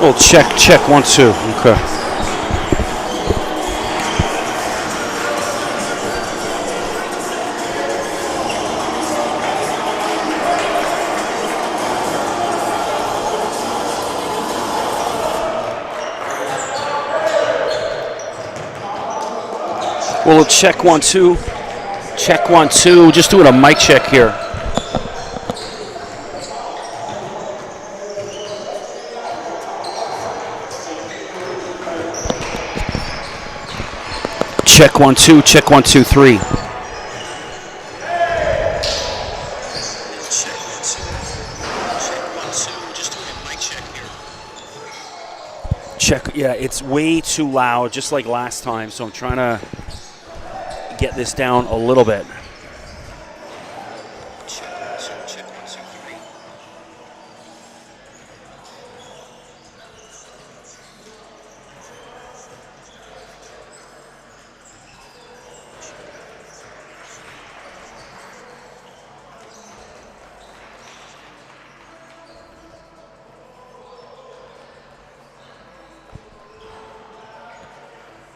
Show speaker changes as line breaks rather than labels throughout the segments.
Oh, check, 1, 2. Okay. Well, check, 1, 2. Check, 1, 2. Just doing a mic check here. Check, 1, 2. Check, 1, 2, 3. Check. Yeah, it's way too loud, just like last time. So I'm trying to get this down a little bit.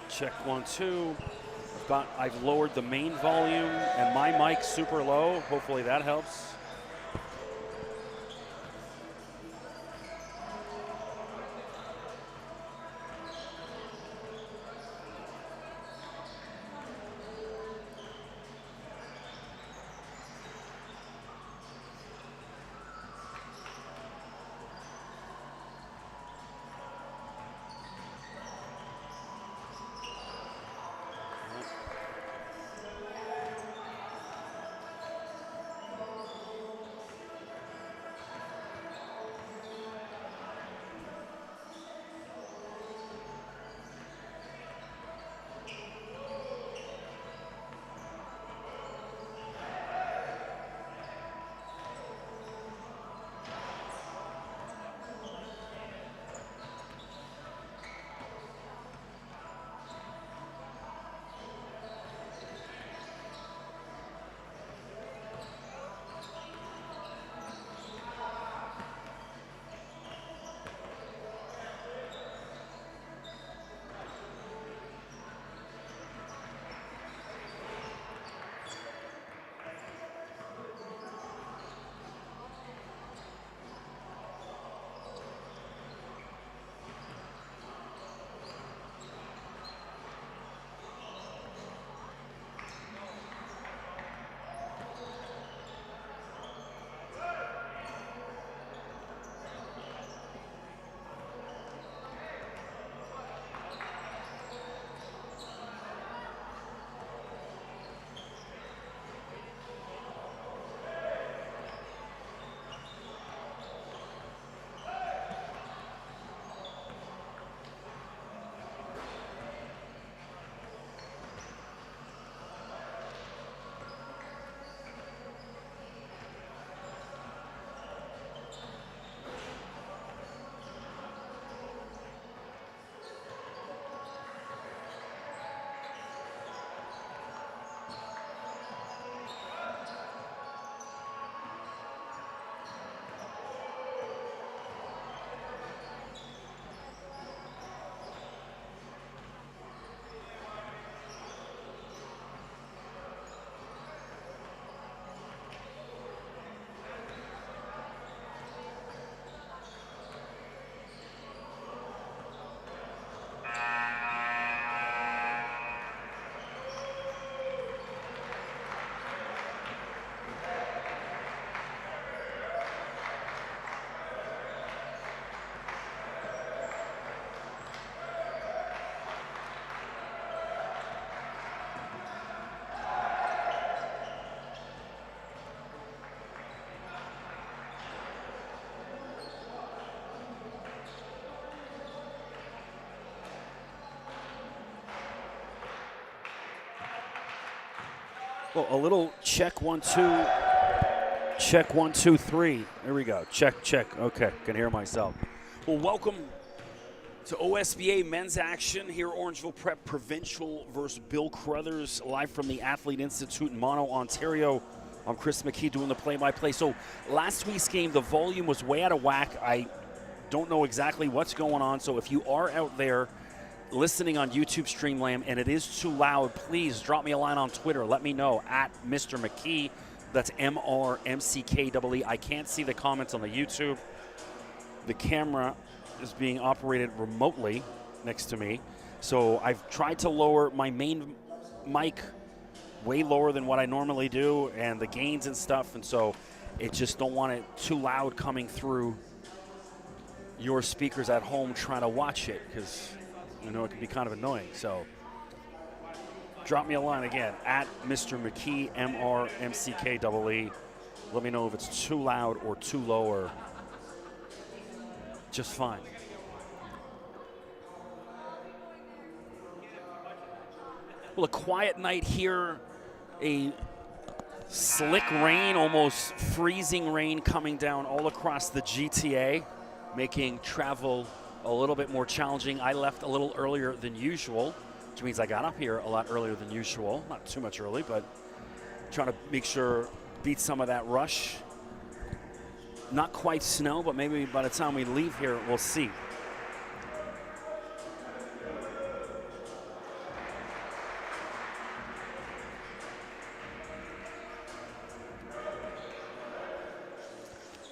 Check, 1, 2. I've lowered the main volume and my mic's super low. Hopefully that helps. Well, a little check, 1, 2. Check, 1, 2, 3. There we go. Check. Okay, can hear myself. Well, welcome to OSBA men's action here, Orangeville Prep Provincial versus Bill Crothers, live from the Athlete Institute in Mono, Ontario. I'm Chris McKee doing the play-by-play. So last week's game, the volume was way out of whack. I don't know exactly what's going on. So if you are out there listening on YouTube Streamlam and it is too loud, please drop me a line on Twitter. Let me know at Mr. McKee. That's MRMCKEE. I can't see the comments on the YouTube. The camera is being operated remotely next to me. So I've tried to lower my main mic way lower than what I normally do, and the gains and stuff, and so it just don't want it too loud coming through your speakers at home trying to watch it, because I know it can be kind of annoying. So drop me a line again at Mr. McKee, MRMCKEE. Let me know if it's too loud or too low or just fine. Well, a quiet night here. A slick rain, almost freezing rain coming down all across the GTA, making travel a little bit more challenging. I left a little earlier than usual, which means I got up here a lot earlier than usual. Not too much early, but trying to make sure beat some of that rush. Not quite snow, but maybe by the time we leave here, we'll see.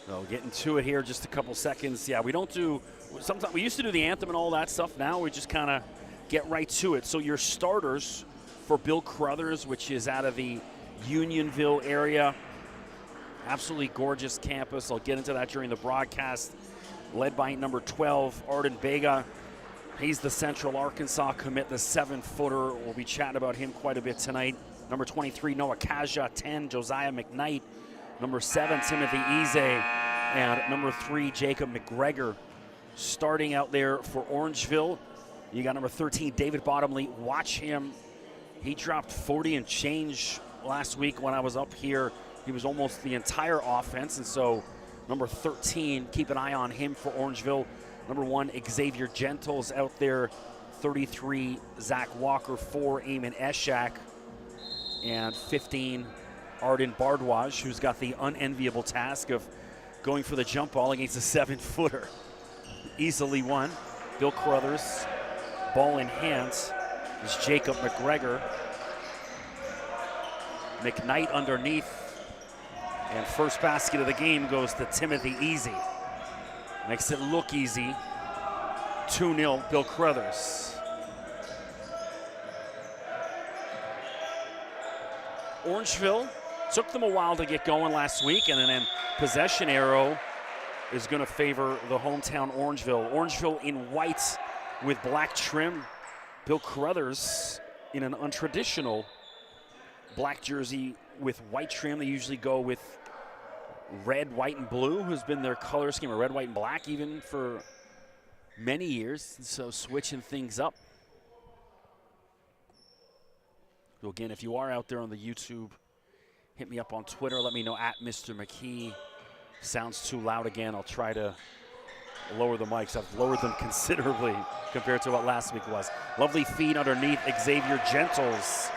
So getting to it here, just a couple seconds. Yeah, we don't do, sometimes we used to do the anthem and all that stuff. Now we just kind of get right to it. So your starters for Bill Crothers, which is out of the Unionville area. Absolutely gorgeous campus. I'll get into that during the broadcast. Led by number 12, Arden Vega. He's the Central Arkansas commit, the 7-footer. We'll be chatting about him quite a bit tonight. Number 23, Noah Kaja. 10, Josiah McKnight. Number 7, Timothy Eze. And number 3, Jacob McGregor. Starting out there for Orangeville, you got number 13, David Bottomley. Watch him. He dropped 40 and change last week when I was up here. He was almost the entire offense, and so number 13, keep an eye on him for Orangeville. Number 1, Xavier Gentles out there. 33, Zach Walker. 4, Eamon Eshak. And 15, Arden Bardwaj, who's got the unenviable task of going for the jump ball against a 7-footer. Easily won. Bill Crothers, ball in hands, is Jacob McGregor. McKnight underneath. And first basket of the game goes to Timothy Eze. Makes it look easy. 2-0, Bill Crothers. Orangeville took them a while to get going last week, and then possession arrow is going to favor the hometown Orangeville. Orangeville in white with black trim. Bill Crothers in an untraditional black jersey with white trim. They usually go with red, white, and blue, has been their color scheme, or red, white, and black even for many years. So switching things up. So again, if you are out there on the YouTube, hit me up on Twitter. Let me know at Mr. McKee. Sounds too loud again. I'll try to lower the mics. I've lowered them considerably compared to what last week was. Lovely feed underneath Xavier Gentles.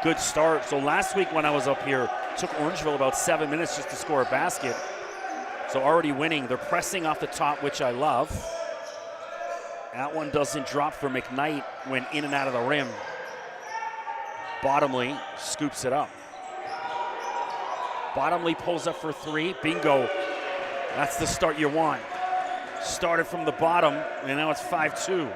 Good start. So last week when I was up here, took Orangeville about 7 minutes just to score a basket. So already winning. They're pressing off the top, which I love. That one doesn't drop for McKnight when in and out of the rim. Bottomley scoops it up. Bottomley pulls up for 3. Bingo. That's the start you want. Started from the bottom, and now it's 5-2.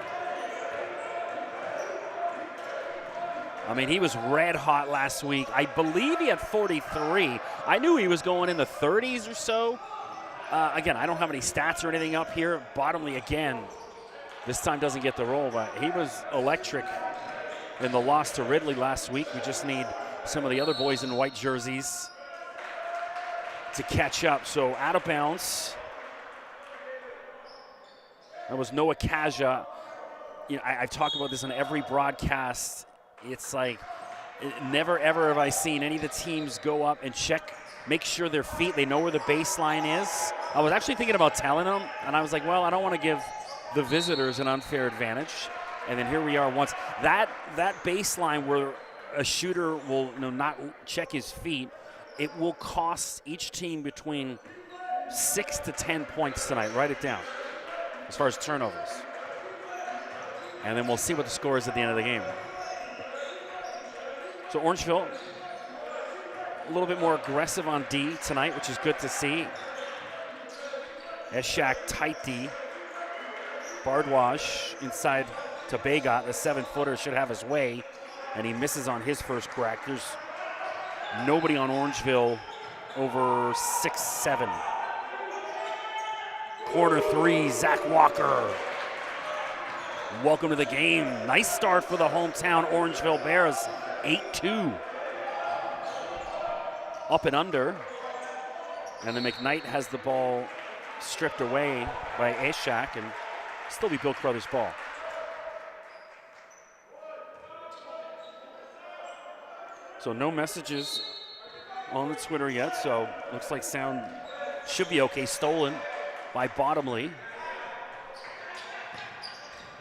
I mean, he was red hot last week. I believe he had 43. I knew he was going in the 30s or so. Again, I don't have any stats or anything up here. Bottomley, again, this time doesn't get the roll, but he was electric in the loss to Ridley last week. We just need some of the other boys in white jerseys to catch up. So out of bounds. That was Noah Kaja. You know, I've talked about this on every broadcast. It's like, never ever have I seen any of the teams go up and check, make sure their feet, they know where the baseline is. I was actually thinking about telling them, and I was like, well, I don't want to give the visitors an unfair advantage. And then here we are once. That baseline where a shooter will not check his feet, it will cost each team between 6 to 10 points tonight. Write it down. as far as turnovers. And then we'll see what the score is at the end of the game. So Orangeville, a little bit more aggressive on D tonight, which is good to see. Eshak tight D. Bardwaj inside to Begot. The 7-footer should have his way, and he misses on his first crack. There's nobody on Orangeville over 6'7". Corner 3, Zach Walker. Welcome to the game. Nice start for the hometown Orangeville Bears. 8-2. Up and under. And then McKnight has the ball stripped away by Eshak, and still be Bill Crothers' ball. So no messages on the Twitter yet, so looks like sound should be okay. Stolen by Bottomley.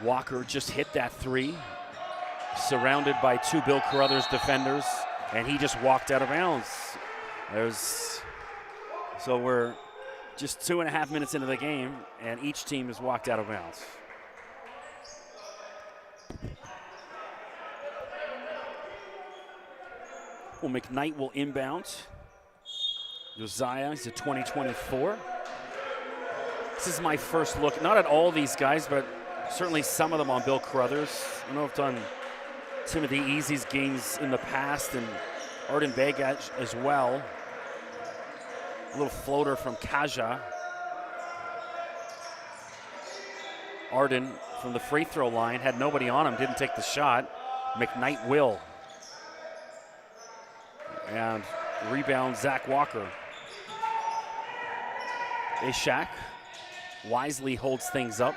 Walker just hit that 3, surrounded by 2 Bill Crothers defenders, and he just walked out of bounds. So we're just 2.5 minutes into the game, and each team has walked out of bounds. Well, McKnight will inbound. Josiah, he's a 2024. This is my first look, not at all these guys, but certainly some of them on Bill Crothers. I know I've done Timothy Easy's games in the past, and Arden Begat as well. A little floater from Kaja. Arden from the free throw line had nobody on him, didn't take the shot. McKnight will. And rebound, Zach Walker. Ishak wisely holds things up.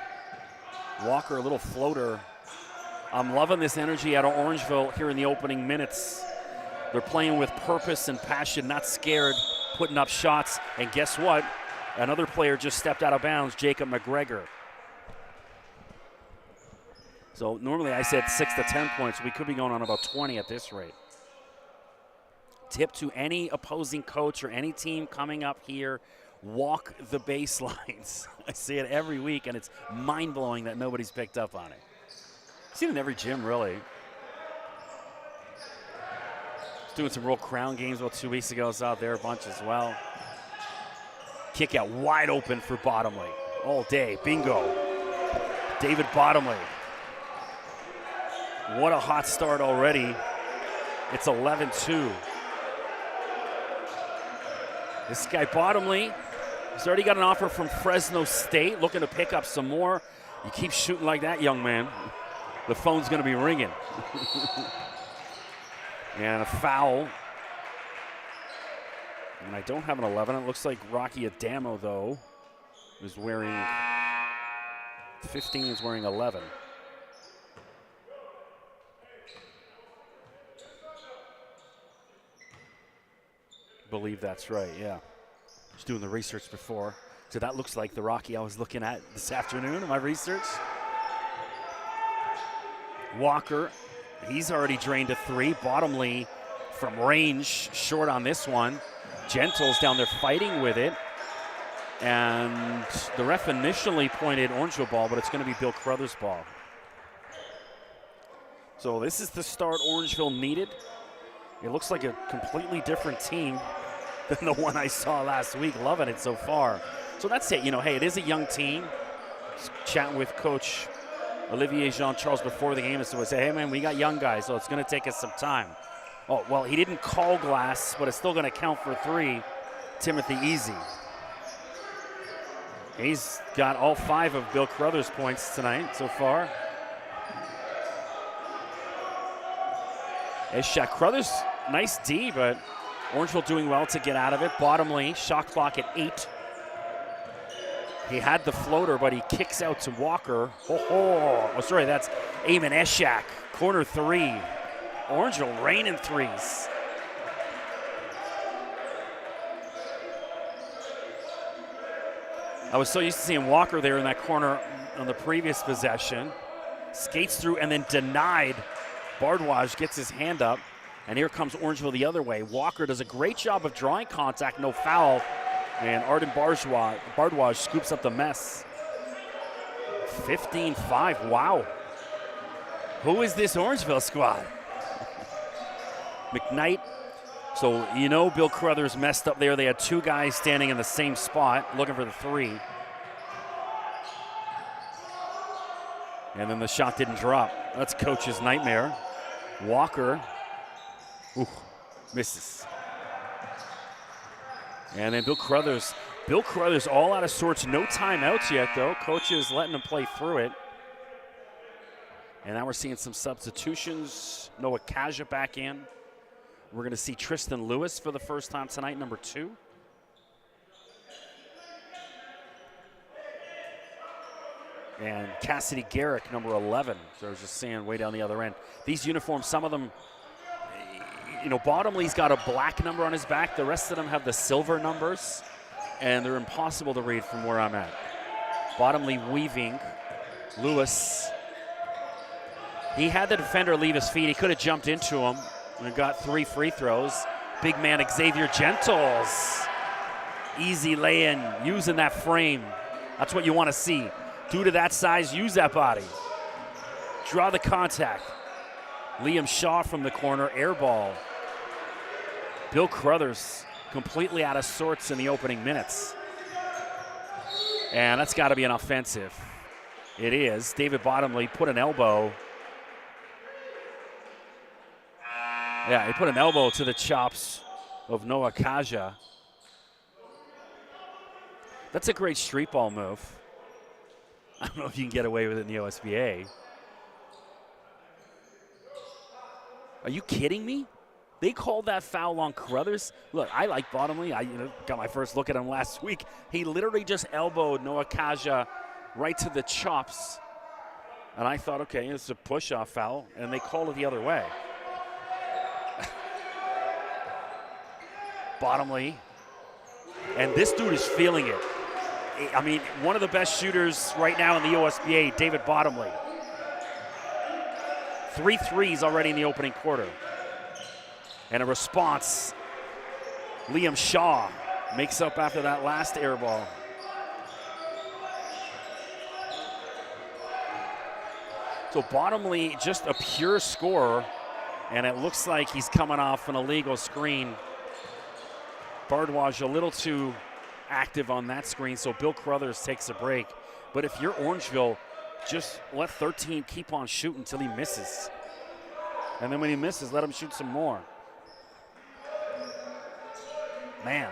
Walker, a little floater. I'm loving this energy out of Orangeville here in the opening minutes. They're playing with purpose and passion, not scared, putting up shots. And guess what? Another player just stepped out of bounds, Jacob McGregor. So normally I said 6 to 10 points. We could be going on about 20 at this rate. Tip to any opposing coach or any team coming up here, walk the baselines. I see it every week, and it's mind-blowing that nobody's picked up on it. Seen it in every gym, really. Was doing some Royal Crown games about 2 weeks ago. I was out there a bunch as well. Kick out wide open for Bottomley all day. Bingo. David Bottomley. What a hot start already. It's 11-2. This guy Bottomley has already got an offer from Fresno State, looking to pick up some more. You keep shooting like that, young man, the phone's going to be ringing. And a foul. And I don't have an 11. It looks like Rocky Adamo, though, is wearing 15, is wearing 11. Believe that's right, yeah. Just doing the research before. So that looks like the Rocky I was looking at this afternoon in my research. Walker, he's already drained a 3. Bottomley from range, short on this one. Gentle's down there fighting with it. And the ref initially pointed Orangeville ball, but it's going to be Bill Crothers' ball. So this is the start Orangeville needed. It looks like a completely different team than the one I saw last week. Loving it so far. So that's it. You know, hey, it is a young team. Just chatting with Coach Olivier Jean-Charles before the game, so I say, hey, man, we got young guys, so it's going to take us some time. Oh, well, he didn't call glass, but it's still going to count for 3. Timothy Easy. He's got all 5 of Bill Crothers' points tonight so far. Eshak Crothers, nice D, but Orangeville doing well to get out of it. Bottomley, shot clock at 8. He had the floater, but he kicks out to Walker. Oh, sorry, that's Eamon Eshak. Corner 3. Orangeville raining threes. I was so used to seeing Walker there in that corner on the previous possession. Skates through and then denied. Bardwaj gets his hand up, and here comes Orangeville the other way. Walker does a great job of drawing contact, no foul, and Arden Bardwaj scoops up the mess. 15-5, wow. Who is this Orangeville squad? McKnight. So you know Bill Crothers messed up there. They had two guys standing in the same spot looking for the three. And then the shot didn't drop. That's coach's nightmare. Walker, ooh, misses. And then Bill Crothers all out of sorts. No timeouts yet, though. Coach is letting them play through it. And now we're seeing some substitutions. Noah Kaja back in. We're going to see Tristan Lewis for the first time tonight, number 2. And Cassidy Garrick, number 11. So I was just seeing way down the other end. These uniforms, some of them, you know, Bottomley's got a black number on his back. The rest of them have the silver numbers, and they're impossible to read from where I'm at. Bottomley weaving. Lewis. He had the defender leave his feet. He could have jumped into him and got 3 free throws. Big man Xavier Gentles. Easy lay-in, using that frame. That's what you want to see. Due to that size, use that body. Draw the contact. Liam Shaw from the corner, air ball. Bill Crothers completely out of sorts in the opening minutes. And that's got to be an offensive. It is. David Bottomley put an elbow. Yeah, he put an elbow to the chops of Noah Kaja. That's a great street ball move. I don't know if you can get away with it in the OSBA. Are you kidding me? They called that foul on Crothers. Look, I like Bottomley. I got my first look at him last week. He literally just elbowed Noah Kaja right to the chops. And I thought, okay, it's a push-off foul, and they called it the other way. Bottomley. And this dude is feeling it. I mean, one of the best shooters right now in the OSBA, David Bottomley. 3 threes already in the opening quarter. And a response. Liam Shaw makes up after that last air ball. So Bottomley, just a pure scorer, and it looks like he's coming off an illegal screen. Bardwaj a little too active on that screen, so Bill Crothers takes a break. But if you're Orangeville, just let 13 keep on shooting until he misses. And then when he misses, let him shoot some more. Man.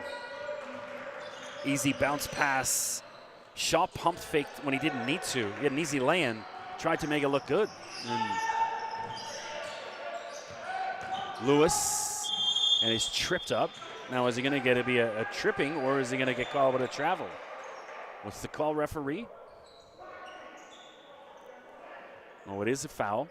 Easy bounce pass. Shaw pump faked when he didn't need to. He had an easy lay-in. Tried to make it look good. Lewis, and he's tripped up. Now, is he going to be a tripping, or is he going to get called with a travel? What's the call, referee? Oh, it is a foul.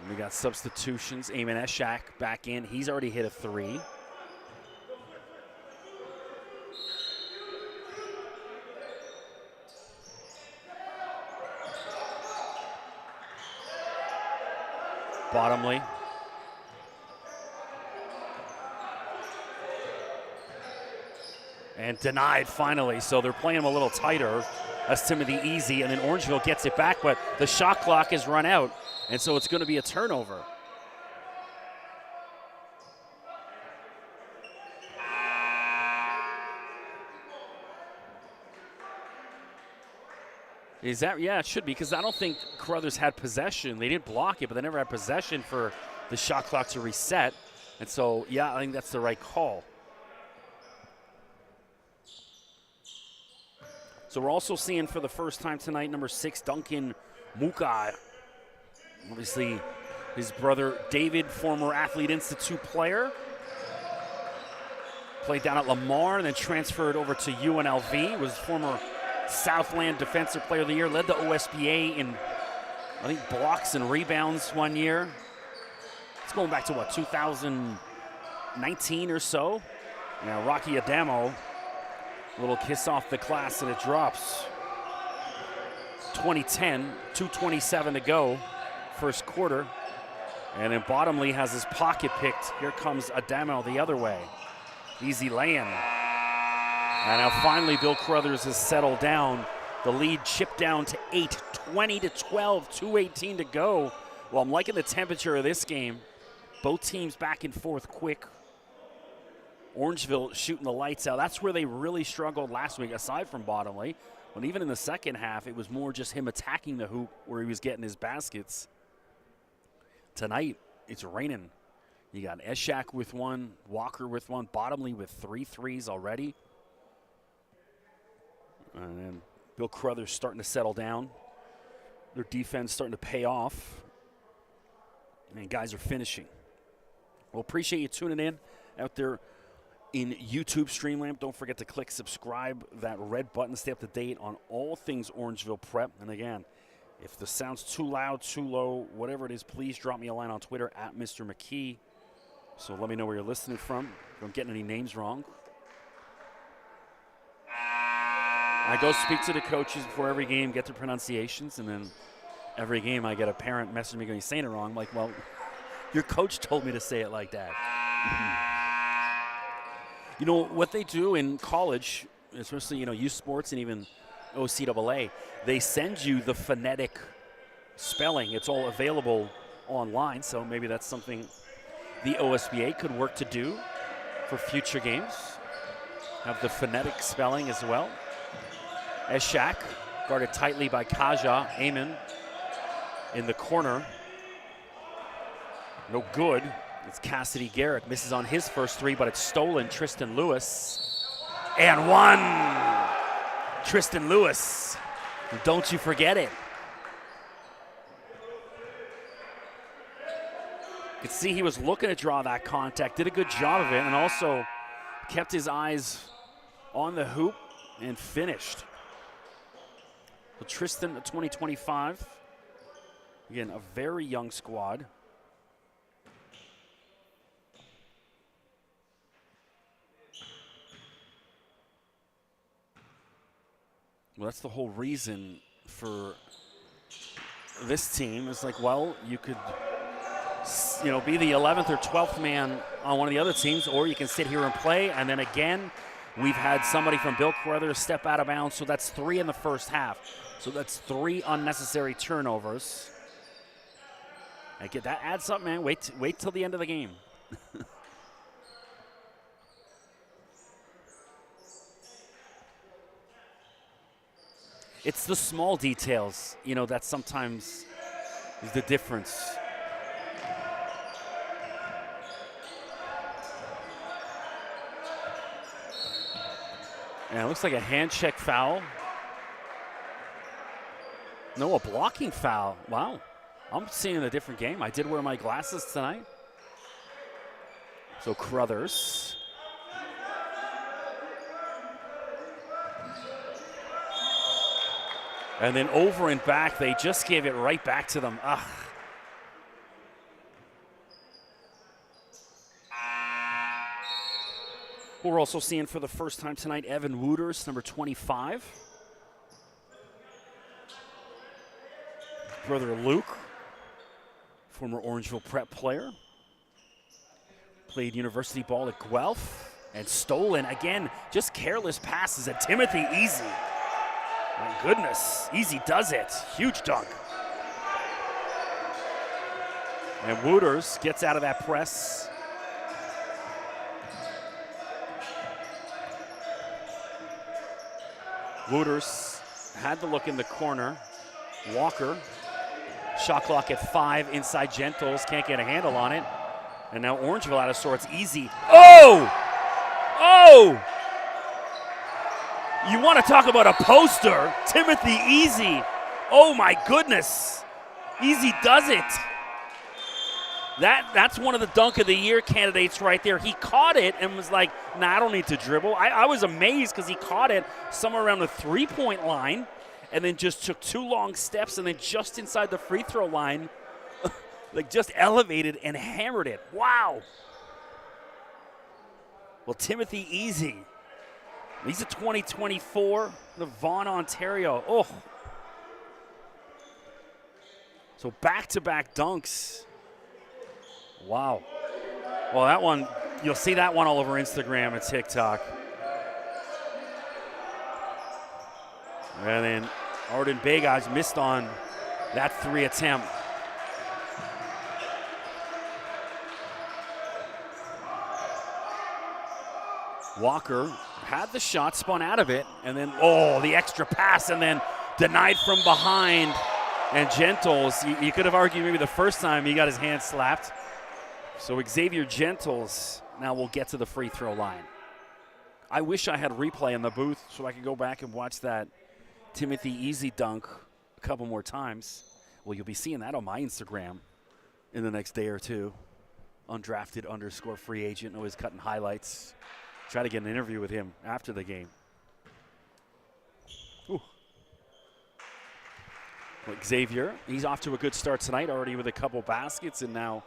And we got substitutions. Eamon Eshak back in. He's already hit a 3. Bottomley. And denied finally, so they're playing him a little tighter. That's Timothy Easy, and then Orangeville gets it back, but the shot clock is run out, and so it's going to be a turnover. Is that, yeah, it should be, because I don't think Crothers had possession. They didn't block it, but they never had possession for the shot clock to reset. And so, yeah, I think that's the right call. So we're also seeing for the first time tonight, number 6, Duncan Muka. Obviously, his brother David, former Athlete Institute player. Played down at Lamar and then transferred over to UNLV. Was former Southland Defensive Player of the Year. Led the OSBA in, I think, blocks and rebounds one year. It's going back to, what, 2019 or so? Now, Rocky Adamo. A little kiss off the class, and it drops. 2010, 2:27 to go, first quarter. And then Bottomley has his pocket picked. Here comes Adamo the other way. Easy lay-in. And now finally Bill Crothers has settled down. The lead chipped down to 8, 20-12, 2:18 to go. Well, I'm liking the temperature of this game. Both teams back and forth quick. Orangeville shooting the lights out. That's where they really struggled last week, aside from Bottomley. When even in the second half, it was more just him attacking the hoop where he was getting his baskets. Tonight, it's raining. You got Eshak with one, Walker with one, Bottomley with 3 threes already. And then Bill Crothers starting to settle down. Their defense starting to pay off. And guys are finishing. Well, appreciate you tuning in out there in YouTube Streamlamp. Don't forget to click subscribe, that red button, stay up to date on all things Orangeville Prep. And again, if the sound's too loud, too low, whatever it is, please drop me a line on Twitter at Mr. McKee. So let me know where you're listening from, if I'm getting any names wrong. I go speak to the coaches before every game, get their pronunciations, and then every game I get a parent message me going, "You're saying it wrong." I'm like, well, your coach told me to say it like that. You know, what they do in college, especially, youth sports and even OCAA, they send you the phonetic spelling. It's all available online, so maybe that's something the OSBA could work to do for future games. Have the phonetic spelling as well. Eshak, guarded tightly by Kaja. Amon in the corner. No good. It's Cassidy Garrick. Misses on his first 3, but it's stolen. Tristan Lewis. And 1. Tristan Lewis. Don't you forget it. You could see he was looking to draw that contact. Did a good job of it, and also kept his eyes on the hoop and finished. So Tristan, 2025. Again, a very young squad. Well, that's the whole reason for this team. It's like, well, you could, be the 11th or 12th man on one of the other teams, or you can sit here and play. And then again, we've had somebody from Bill Crothers step out of bounds, so that's 3 in the first half. So that's 3 unnecessary turnovers. That adds up, man. Wait till the end of the game. It's the small details, that sometimes is the difference. And it looks like a hand check foul. No, a blocking foul. Wow. I'm seeing a different game. I did wear my glasses tonight. So Crothers. And then over and back, they just gave it right back to them. Ugh. We're also seeing for the first time tonight Evan Wooters, number 25. Brother Luke, former Orangeville Prep player. Played university ball at Guelph and stolen again. Just careless passes at Timothy Easy. My goodness, Easy does it. Huge dunk. And Wooters gets out of that press. Wooters had the look in the corner. Walker, shot clock at 5 inside Gentles, can't get a handle on it. And now Orangeville out of sorts, Easy. Oh! Oh! You want to talk about a poster, Timothy Easy. Oh my goodness. Easy does it. That's one of the dunk of the year candidates right there. He caught it and was like, nah, I don't need to dribble. I was amazed because he caught it somewhere around the 3-point line and then just took 2 long steps and then just inside the free throw line, like just elevated and hammered it. Wow. Well, Timothy Easy. He's a 2024, the Vaughan, Ontario. Oh. So back-to-back dunks. Wow. Well, that one, you'll see that one all over Instagram and TikTok. And then Arden Begaj missed on that 3 attempt. Walker had the shot, spun out of it, and then, the extra pass, and then denied from behind. And Gentles, you could have argued maybe the first time he got his hand slapped. So Xavier Gentles now will get to the free throw line. I wish I had replay in the booth so I could go back and watch that Timothy Easy dunk a couple more times. Well, you'll be seeing that on my Instagram in the next day or two. Undrafted_free agent, always cutting highlights. Try to get an interview with him after the game. Ooh. Well, Xavier, he's off to a good start tonight, already with a couple baskets, and now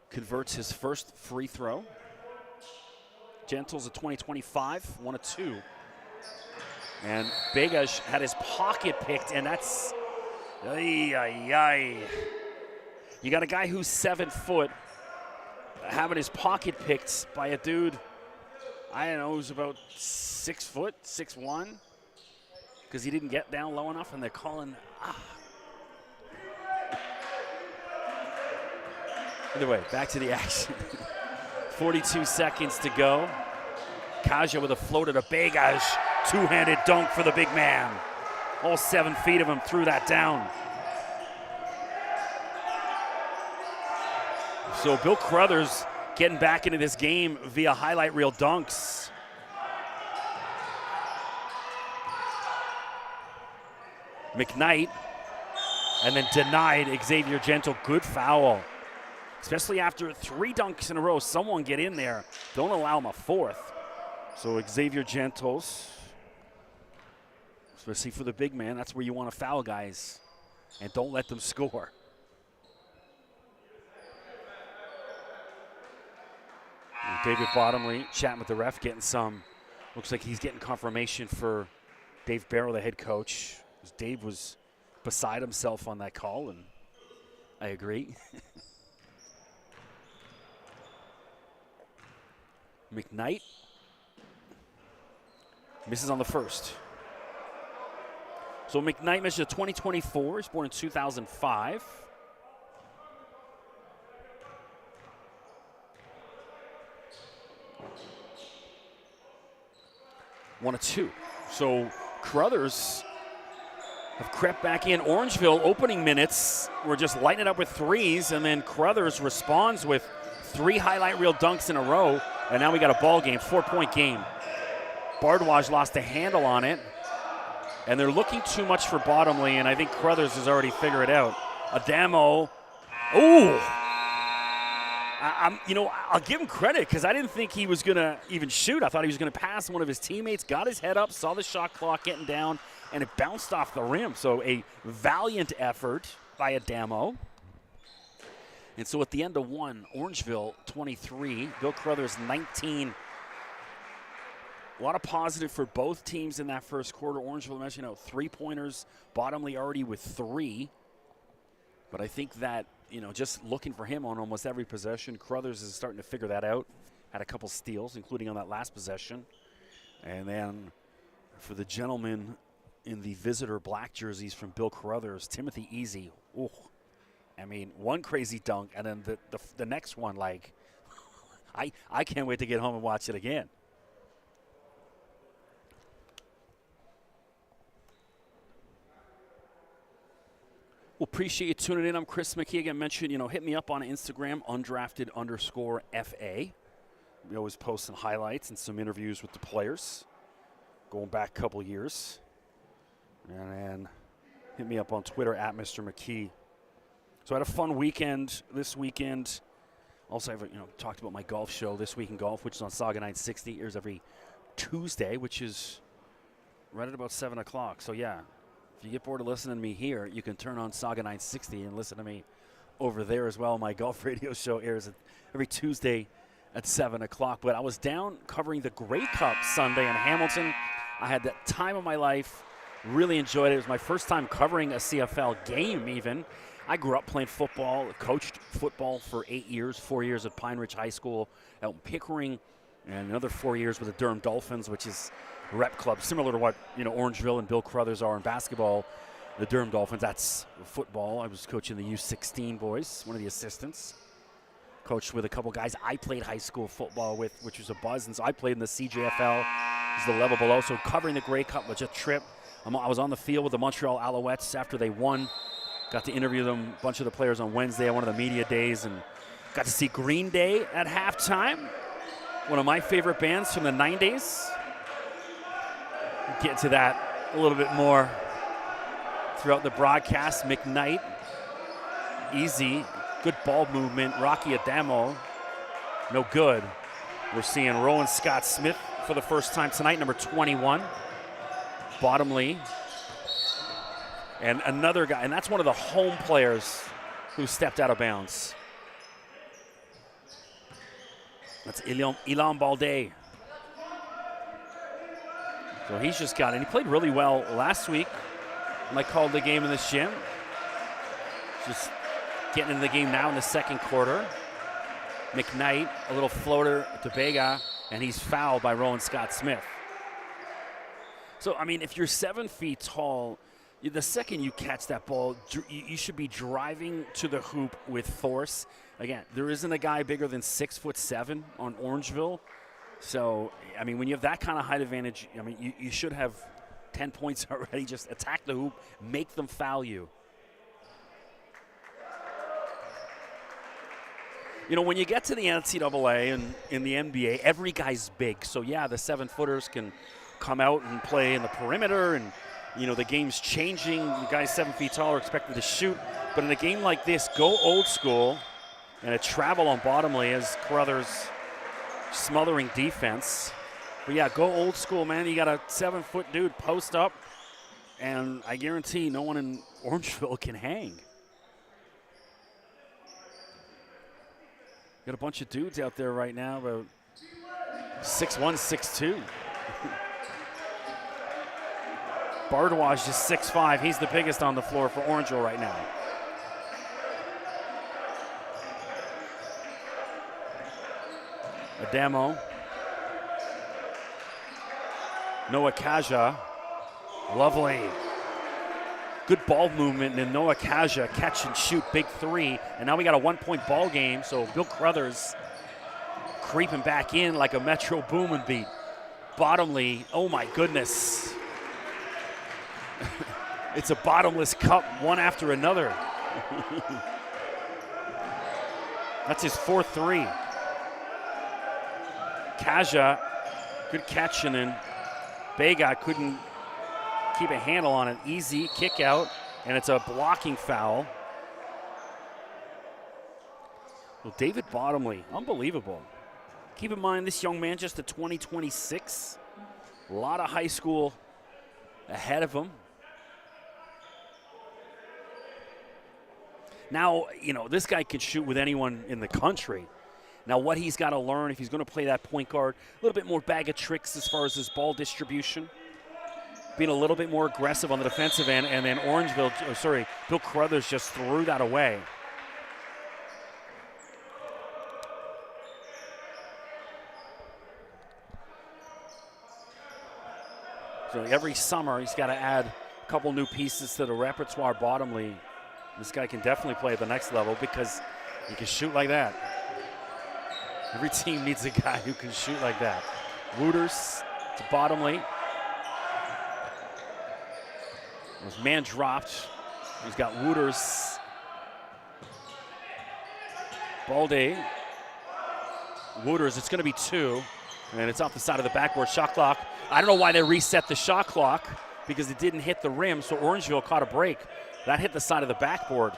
converts his first free throw. Gentles at 20-25, 1 of 2. And Begaj had his pocket picked, and that's, You got a guy who's 7 foot having his pocket picked by a dude, I don't know, who's about 6 foot, 6'1", because he didn't get down low enough, and they're calling, Either way, back to the action. 42 seconds to go. Kaja with a floater to Begaj. Two-handed dunk for the big man. All 7 feet of him threw that down. So Bill Crothers getting back into this game via highlight reel dunks. McKnight, and then denied Xavier Gentle. Good foul. Especially after 3 dunks in a row, someone get in there. Don't allow him a 4th. So Xavier Gentles, especially for the big man, that's where you want to foul guys. And don't let them score. And David Bottomley chatting with the ref, getting some, looks like he's getting confirmation for Dave Barrow, the head coach. Dave was beside himself on that call, and I agree. McKnight misses on the first. So McKnight measures 2024. He's born in 2005. One of 2. So Crothers have crept back in. Orangeville opening minutes were just lighting it up with 3s, and then Crothers responds with 3 highlight reel dunks in a row. And now we got a ball game, 4-point game. Bardwaj lost a handle on it. And they're looking too much for Bottomley, and I think Crothers has already figured it out. Adamo. Ooh! I'll give him credit because I didn't think he was going to even shoot. I thought he was going to pass one of his teammates, got his head up, saw the shot clock getting down, and it bounced off the rim. So a valiant effort by Adamo. And so at the end of 1, Orangeville 23, Bill Crothers 19. A lot of positive for both teams in that first quarter. Orangeville mentioned 3-pointers, Bottomley already with 3. But I think that, just looking for him on almost every possession, Crothers is starting to figure that out. Had a couple steals, including on that last possession. And then for the gentleman in the visitor black jerseys from Bill Crothers, Timothy Easy. Ooh. I mean, one crazy dunk, and then the next one, I can't wait to get home and watch it again. Well, appreciate you tuning in. I'm Chris McKee. Again, mentioned, hit me up on Instagram, undrafted_FA. We always post some highlights and some interviews with the players, going back a couple years. And then hit me up on Twitter, @Mr. McKee. So I had a fun weekend this weekend. Also, I've talked about my golf show, This Week in Golf, which is on Saga 960. Airs every Tuesday, which is right at about 7 o'clock. So, yeah, if you get bored of listening to me here, you can turn on Saga 960 and listen to me over there as well. My golf radio show airs every Tuesday at 7 o'clock. But I was down covering the Grey Cup Sunday in Hamilton. I had the time of my life. Really enjoyed it. It was my first time covering a CFL game even. I grew up playing football, coached football for 8 years, 4 years at Pine Ridge High School out in Pickering, and another 4 years with the Durham Dolphins, which is rep club, similar to what Orangeville and Bill Crothers are in basketball. The Durham Dolphins, that's football. I was coaching the U16 boys, one of the assistants. Coached with a couple guys I played high school football with, which was a buzz. And so I played in the CJFL, is the level below. So covering the Grey Cup was a trip. I was on the field with the Montreal Alouettes after they won. Got to interview them, a bunch of the players on Wednesday at one of the media days, and got to see Green Day at halftime, one of my favorite bands from the 90s. We'll get to that a little bit more throughout the broadcast. McKnight, easy, good ball movement. Rocky Adamo, no good. We're seeing Rowan Scott-Smith for the first time tonight, number 21. Bottomley. And another guy, and that's one of the home players who stepped out of bounds. That's Ilan Balde. So he's just got it. And he played really well last week. I called the game in this gym. Just getting into the game now in the second quarter. McKnight, a little floater to Bega, and he's fouled by Rowan Scott-Smith. So, I mean, if you're 7 feet tall, the second you catch that ball, you should be driving to the hoop with force. Again, there isn't a guy bigger than 6'7" on Orangeville. So, I mean, when you have that kind of height advantage, I mean, you should have 10 points already. Just attack the hoop, make them foul you. When you get to the NCAA and in the NBA, every guy's big. So, yeah, the 7-footers can come out and play in the perimeter, and, the game's changing. The guys 7 feet tall are expected to shoot. But in a game like this, go old school and a travel on Bottomley as Crothers smothering defense. But, yeah, go old school, man. You got a 7-foot dude post up, and I guarantee no one in Orangeville can hang. Got a bunch of dudes out there right now, about 6'1", 6'2". Bardwaj is 6'5". He's the biggest on the floor for Orangeville right now. Adamo. Noah Kaja. Lovely. Good ball movement, and Noah Kaja catch and shoot, big three. And now we got a 1-point ball game, so Bill Crothers creeping back in like a Metro Boomin' beat. Bottomley, oh my goodness. It's a bottomless cup, one after another. That's his 4th three. Kaja, good catch, and then Bega couldn't keep a handle on it. Easy kick out, and it's a blocking foul. Well, David Bottomley, unbelievable. Keep in mind, this young man just a 2026. A lot of high school ahead of him. Now, this guy can shoot with anyone in the country. Now, what he's got to learn, if he's going to play that point guard, a little bit more bag of tricks as far as his ball distribution. Being a little bit more aggressive on the defensive end, and then Bill Crothers just threw that away. So every summer he's got to add a couple new pieces to the repertoire. Bottomley, this guy can definitely play at the next level because he can shoot like that. Every team needs a guy who can shoot like that. Wooters to Bottomley. His man dropped. He's got Wooters. Balde. Wooters, it's going to be 2. And it's off the side of the backboard. Shot clock. I don't know why they reset the shot clock because it didn't hit the rim, so Orangeville caught a break. That hit the side of the backboard.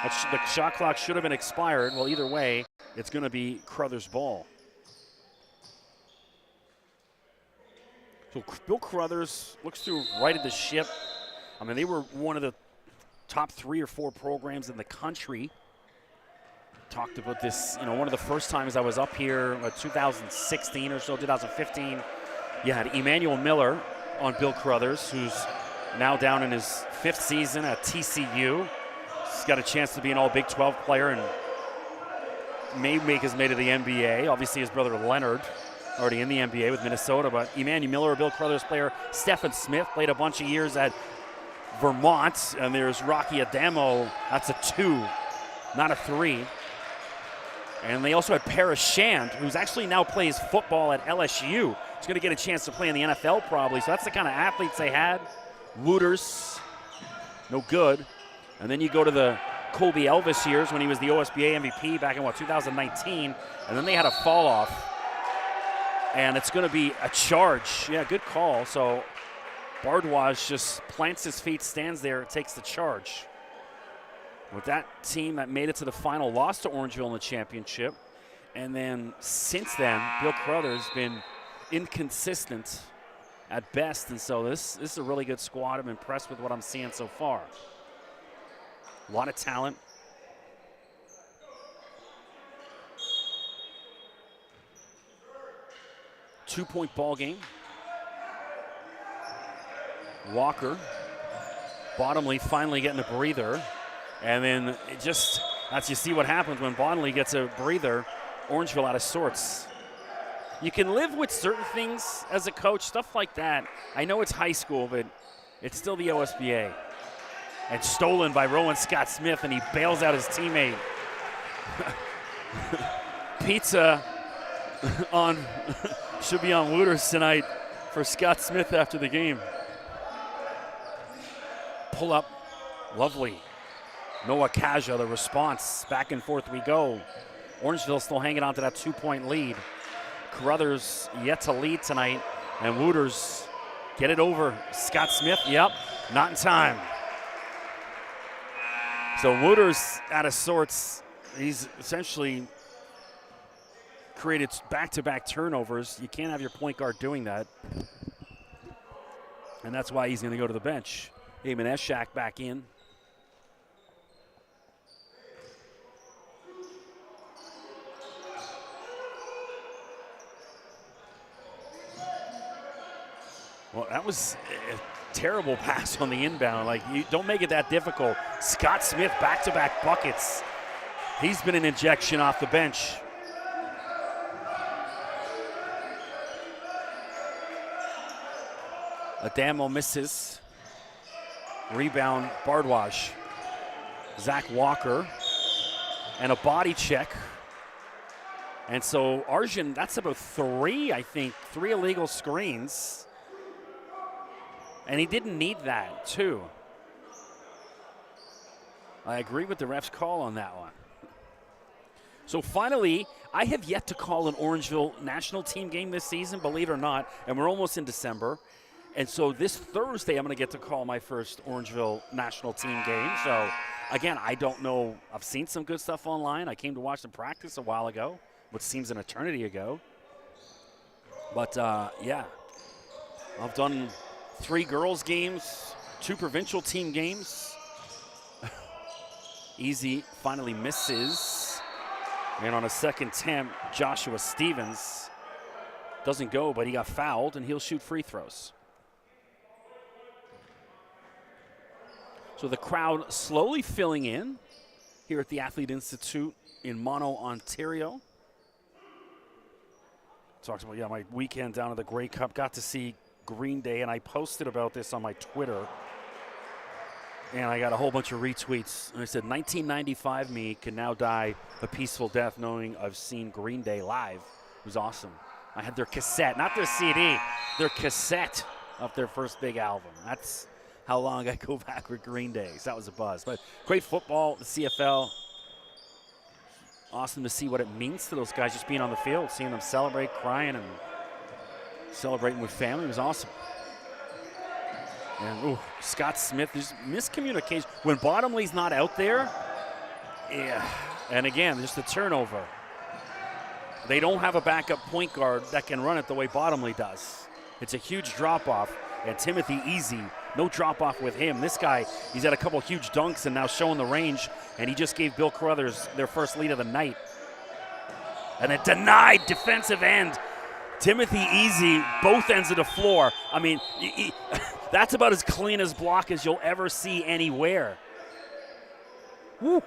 The shot clock should have been expired. Well, either way, it's going to be Crothers' ball. So Bill Crothers looks to righted the ship. I mean, they were one of the top 3 or 4 programs in the country. Talked about this, one of the first times I was up here, 2016 or so, 2015. You had Emmanuel Miller on Bill Crothers, who's now down in his 5th season at TCU. He's got a chance to be an all Big 12 player and may make his way to the NBA. Obviously, his brother Leonard already in the NBA with Minnesota, but Emmanuel Miller, Bill Crothers player, Stephen Smith played a bunch of years at Vermont, and there's Rocky Adamo. That's a 2, not a 3. And they also had Paris Shand, who's actually now plays football at LSU. He's going to get a chance to play in the NFL probably. So that's the kind of athletes they had. Wooters, no good. And then you go to the Colby Elvis years when he was the OSBA MVP back in, 2019. And then they had a fall off. And it's going to be a charge. Yeah, good call. So Bardwaj just plants his feet, stands there, takes the charge. With that team that made it to the final, lost to Orangeville in the championship. And then since then, Bill Crothers been inconsistent at best. And so this is a really good squad. I'm impressed with what I'm seeing so far. A lot of talent. Two-point ball game. Walker, Bottomley finally getting a breather. And then it just, that's you see what happens when Bottomley gets a breather, Orangeville out of sorts. You can live with certain things as a coach, stuff like that. I know it's high school, but it's still the OSBA. And stolen by Rowan Scott Smith, and he bails out his teammate. Pizza on should be on Wooters tonight for Scott Smith after the game. Pull up, lovely. Noah Kaja, the response. Back and forth we go. Orangeville still hanging on to that 2-point lead. Crothers yet to lead tonight, and Wooters get it over. Scott Smith, yep, not in time. So Wooters out of sorts. He's essentially created back-to-back turnovers. You can't have your point guard doing that. And that's why he's going to go to the bench. Eamon Eshak back in. Well, that was a terrible pass on the inbound. Like, you don't make it that difficult. Scott Smith, back-to-back buckets. He's been an injection off the bench. Adamo misses. Rebound, Bardwaj. Zach Walker. And a body check. And so Arjun, that's about 3, I think. 3 illegal screens. And he didn't need that, too. I agree with the ref's call on that one. So finally, I have yet to call an Orangeville national team game this season, believe it or not, and we're almost in December. And so this Thursday, I'm going to get to call my first Orangeville national team game. So, again, I don't know. I've seen some good stuff online. I came to watch them practice a while ago, what seems an eternity ago. But, yeah, I've done 3 girls games, 2 provincial team games. Easy finally misses. And on a second attempt, Joshua Stevens doesn't go, but he got fouled, and he'll shoot free throws. So the crowd slowly filling in here at the Athlete Institute in Mono, Ontario. Talked about, my weekend down at the Grey Cup. Got to see Green Day, and I posted about this on my Twitter. And I got a whole bunch of retweets. And I said, 1995 me can now die a peaceful death knowing I've seen Green Day live. It was awesome. I had their cassette, not their CD, their cassette of their first big album. That's how long I go back with Green Day. So that was a buzz. But great football, the CFL. Awesome to see what it means to those guys just being on the field, seeing them celebrate, crying, and celebrating with family. It was awesome. And Scott Smith, there's miscommunication. When Bottomley's not out there, yeah. And again, just a turnover. They don't have a backup point guard that can run it the way Bottomley does. It's a huge drop-off. And Timothy Easy, no drop-off with him. This guy, he's had a couple huge dunks and now showing the range. And he just gave Bill Crothers their first lead of the night. And a denied defensive end. Timothy Easy, both ends of the floor. I mean, that's about as clean as block as you'll ever see anywhere. Woo.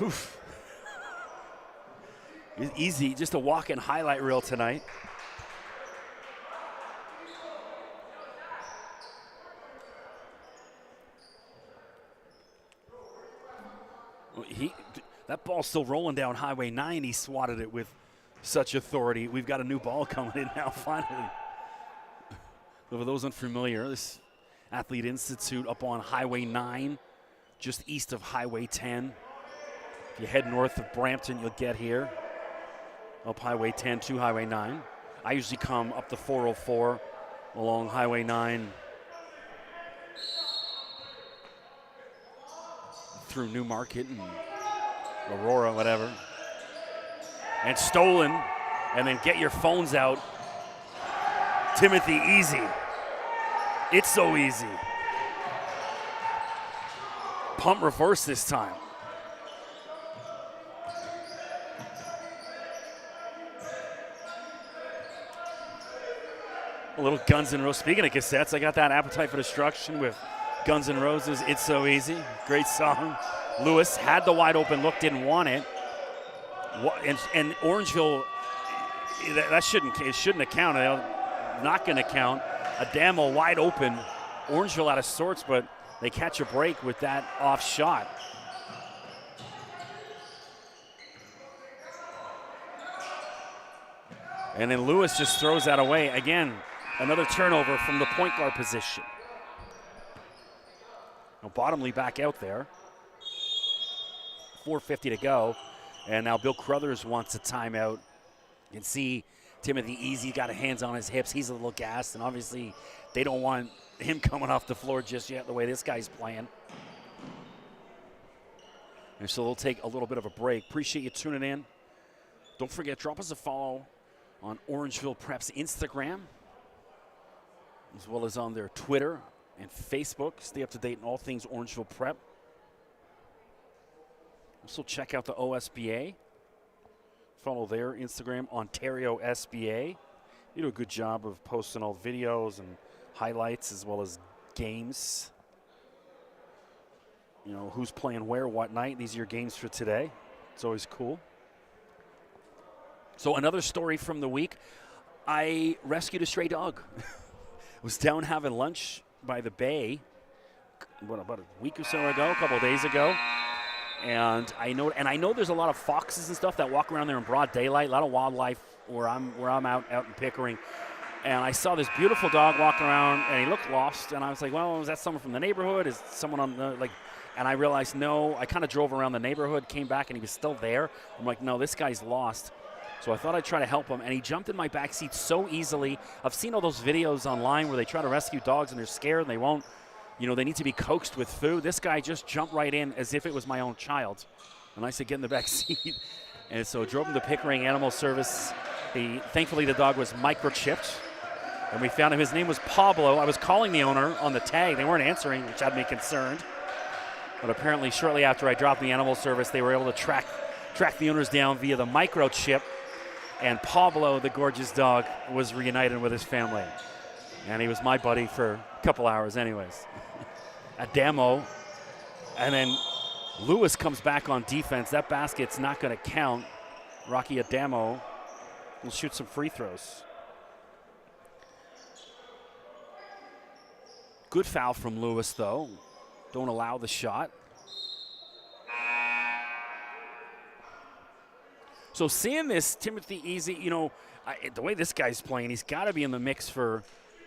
Oof. Easy, just a walk-in highlight reel tonight. That ball's still rolling down Highway 9. He swatted it with such authority. We've got a new ball coming in now, finally. For those unfamiliar, this Athlete Institute up on Highway 9, just east of Highway 10. If you head north of Brampton, you'll get here. Up Highway 10 to Highway 9. I usually come up the 404 along Highway 9 through Newmarket and Aurora, whatever. And stolen, and then get your phones out. Timothy, easy. It's so easy. Pump reverse this time. A little Guns N' Roses. Speaking of cassettes, I got that Appetite for Destruction with Guns N' Roses. It's So Easy. Great song. Lewis had the wide open look, didn't want it. And Orangeville, it shouldn't have counted. Not going to count. Adamo wide open. Orangeville out of sorts, but they catch a break with that off shot. And then Lewis just throws that away. Again, another turnover from the point guard position. Now Bottomley back out there. 4:50 to go. And now Bill Crothers wants a timeout. You can see Timothy Easy got hands on his hips. He's a little gassed, and obviously they don't want him coming off the floor just yet the way this guy's playing. And so they'll take a little bit of a break. Appreciate you tuning in. Don't forget, drop us a follow on Orangeville Prep's Instagram, as well as on their Twitter and Facebook. Stay up to date on all things Orangeville Prep. Also check out the OSBA. Follow their Instagram, Ontario SBA. They do a good job of posting all videos and highlights as well as games. You know, who's playing where, what night. These are your games for today. It's always cool. So another story from the week. I rescued a stray dog. Was down having lunch by the bay, about a week or so ago, a couple of days ago. And I know there's a lot of foxes and stuff that walk around there in broad daylight, a lot of wildlife where I'm out in Pickering. And I saw this beautiful dog walking around, and he looked lost. And I was like, well, is that someone from the neighborhood? Is someone on the, like, and I realized, no, I kind of drove around the neighborhood, came back, and he was still there. I'm like, no, this guy's lost. So I thought I'd try to help him, and he jumped in my back seat so easily. I've seen all those videos online where they try to rescue dogs, and they're scared, and they won't. You know, they need to be coaxed with food. This guy just jumped right in as if it was my own child. And I said, get in the back seat. And so I drove him to Pickering Animal Service. Thankfully, the dog was microchipped. And we found him. His name was Pablo. I was calling the owner on the tag. They weren't answering, which had me concerned. But apparently, shortly after I dropped the Animal Service, they were able to track the owners down via the microchip. And Pablo, the gorgeous dog, was reunited with his family. And he was my buddy for a couple hours anyways. Adamo. And then Lewis comes back on defense. That basket's not going to count. Rocky Adamo will shoot some free throws. Good foul from Lewis, though. Don't allow the shot. So seeing this, Timothy Easy, you know, the way this guy's playing, he's got to be in the mix for